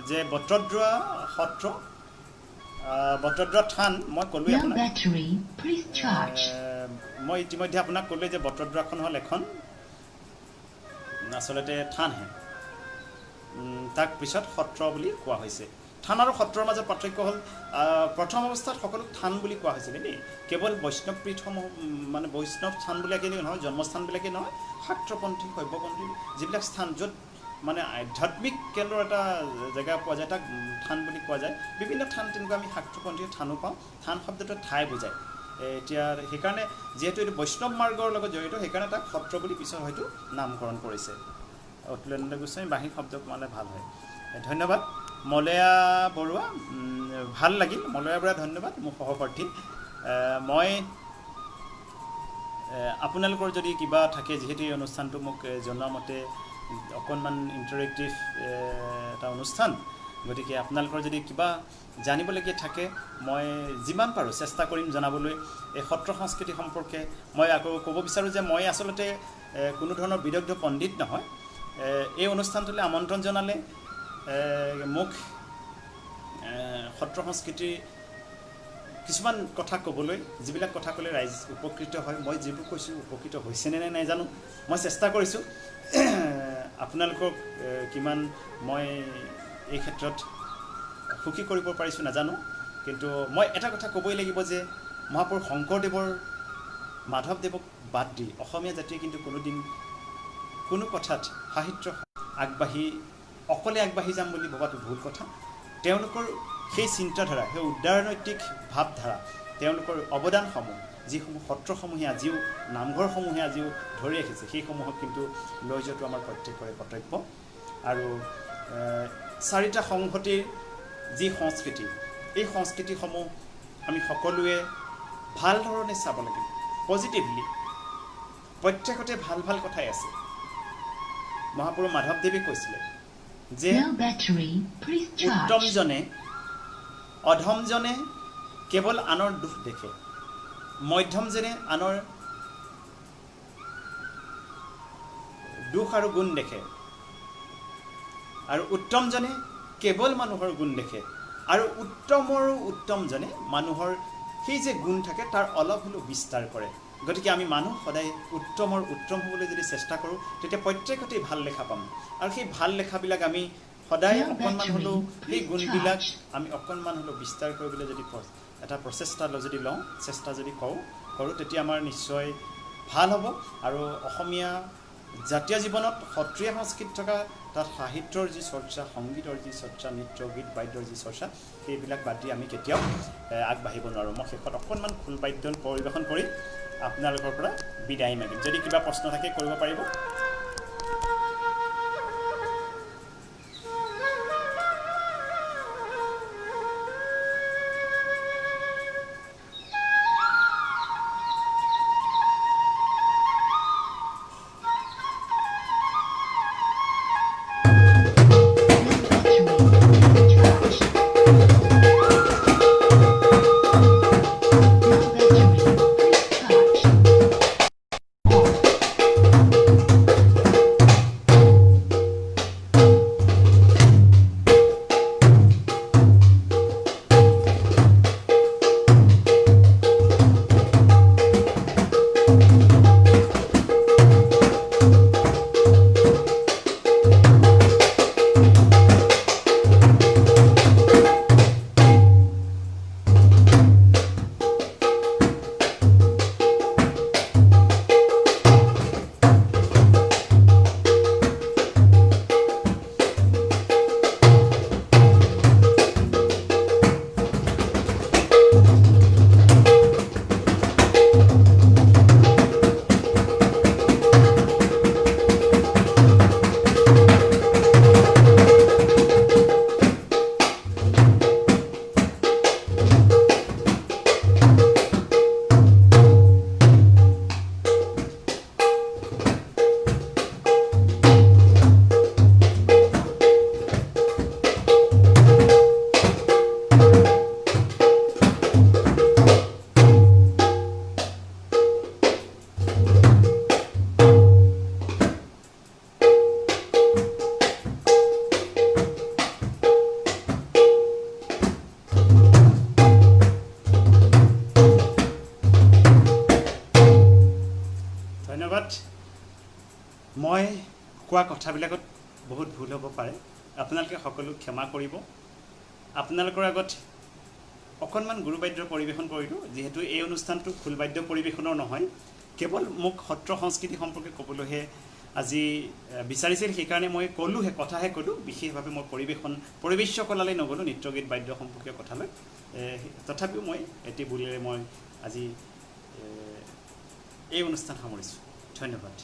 যে বটদ্ৰৱা সত্ৰ বটদ্ৰৱা থান মই ক'লোৱে আপোনাক মই ইতিমধ্যে আপোনাক ক'লোৱে যে বটদ্ৰৱাখন হ'ল এখন আচলতে থানহে তাক পিছত সত্ৰ বুলি কোৱা হৈছে থান আৰু সত্ৰৰ মাজত পাৰ্থক্য হ'ল প্ৰথম অৱস্থাত সকলো থান বুলি কোৱা হৈছিলে দেই কেৱল বৈষ্ণৱ পীঠসমূহ মানে বৈষ্ণৱ স্থানবিলাকেই নহয় জন্মস্থানবিলাকেই নহয় শাক্তপন্থী শৈৱপন্থী যিবিলাক স্থান য'ত মানে আধ্যাত্মিক কেন্দ্ৰৰ এটা জেগা পোৱা যায় তাক থান বুলি কোৱা যায় বিভিন্ন থান তেনেকুৱা আমি শাক্তপন্থী থানো পাওঁ থান শব্দটো ঠাই বুজায় এতিয়া সেইকাৰণে যিহেতু এইটো বৈষ্ণৱ মাৰ্গৰ লগত জড়িত সেইকাৰণে তাক সত্ৰ বুলি পিছত হয়তো নামকৰণ কৰিছে অতুলেন্দ্ৰ গোস্বামী বাঁহী শব্দ মানে ভাল হয় ধন্যবাদ মলয়া বৰুৱা ভাল লাগিল মলয়া বৰুৱা ধন্যবাদ মোৰ সহপাঠী মই আপোনালোকৰ যদি কিবা থাকে যিহেতু এই অনুষ্ঠানটো মোক জনোৱা মতে অকণমান ইণ্টাৰেক্টিভ এটা অনুষ্ঠান গতিকে আপোনালোকৰ যদি কিবা জানিবলগীয়া থাকে মই যিমান পাৰোঁ চেষ্টা কৰিম জনাবলৈ এই সত্ৰ সংস্কৃতি সম্পৰ্কে মই আকৌ ক'ব বিচাৰোঁ যে মই আচলতে কোনো ধৰণৰ বিদগ্ধ পণ্ডিত নহয় এই অনুষ্ঠানটোলৈ আমন্ত্ৰণ জনালে মোক সত্ৰ সংস্কৃতিৰ কিছুমান কথা ক'বলৈ যিবিলাক কথা ক'লে ৰাইজ উপকৃত হয় মই যিবোৰ কৈছোঁ উপকৃত হৈছেনে নে নাই জানো মই চেষ্টা কৰিছোঁ আপোনালোকক কিমান মই এই ক্ষেত্ৰত সুখী কৰিব পাৰিছোঁ নাজানো কিন্তু মই এটা কথা ক'বই লাগিব যে মহাপুৰুষ শংকৰদেৱৰ মাধৱদেৱক বাদ দি অসমীয়া জাতিয়ে কিন্তু কোনোদিন কোনো কথাত সাহিত্য অকলে আগবাঢ়ি যাম বুলি ভবাটো ভুল কথা তেওঁলোকৰ সেই চিন্তাধাৰা সেই উদাৰনৈতিক ভাৱধাৰা তেওঁলোকৰ অৱদানসমূহ যিসমূহ সত্ৰসমূহে আজিও নামঘৰসমূহে আজিও ধৰি ৰাখিছে সেইসমূহক কিন্তু লৈ যোৱাটো আমাৰ প্ৰত্যেকৰে কৰ্তব্য আৰু চাৰিটা সংহতিৰ যি সংস্কৃতি এই সংস্কৃতিসমূহ আমি সকলোৱে ভাল ধৰণে চাব লাগিব পজিটিভলি প্ৰত্যেকতে ভাল ভাল কথাই আছে মহাপুৰুষ মাধৱদেৱে কৈছিলে যে উত্তমজনে অধমজনে কেৱল আনৰ দুখ দেখে মধ্যমজনে আনৰ দুখ আৰু গুণ দেখে আৰু উত্তমজনে কেৱল মানুহৰ গুণ দেখে আৰু উত্তমজনে মানুহৰ সেই যে গুণ থাকে তাৰ অলপ হ'লেও বিস্তাৰ কৰে গতিকে আমি মানুহ সদায় উত্তম হ'বলৈ যদি চেষ্টা কৰোঁ তেতিয়া প্ৰত্যেকতেই ভাল লেখা পাম আৰু সেই ভাল লেখাবিলাক আমি সদায় অকণমান হ'লেও সেই গুণবিলাক আমি অকণমান হ'লেও বিস্তাৰ কৰিবলৈ যদি এটা প্ৰচেষ্টা যদি লওঁ চেষ্টা যদি কৰোঁ তেতিয়া আমাৰ নিশ্চয় ভাল হ'ব আৰু অসমীয়া জাতীয় জীৱনত সত্ৰীয়া সংস্কৃতি থকা তাত সাহিত্যৰ যি চৰ্চা সংগীতৰ যি চৰ্চা নৃত্য গীত বাদ্যৰ যি চৰ্চা সেইবিলাক বাদ দি আমি কেতিয়াও আগবাঢ়িব নোৱাৰোঁ মই শেষত অকণমান খোল বাদ্য পৰিৱেশন কৰি আপোনালোকৰ পৰা বিদায় মাগিম যদি কিবা প্ৰশ্ন থাকে কৰিব পাৰিব মই কোৱা কথাবিলাকত বহুত ভুল হ'ব পাৰে আপোনালোকে সকলো ক্ষমা কৰিব আপোনালোকৰ আগত অকণমান গুৰুবাদ্য পৰিৱেশন কৰিলোঁ যিহেতু এই অনুষ্ঠানটো খোলবাদ্য পৰিৱেশনৰ নহয় কেৱল মোক সত্ৰ সংস্কৃতি সম্পৰ্কে ক'বলৈহে আজি বিচাৰিছিল সেইকাৰণে মই ক'লোহে কথাহে ক'লোঁ বিশেষভাৱে মই পৰিৱেশ্য কলালৈ নগ'লোঁ নৃত্য গীত বাদ্য সম্পৰ্কীয় কথালৈ তথাপিও মই এটি বুলেৰে মই আজি এই অনুষ্ঠান সামৰিছোঁ ধন্যবাদ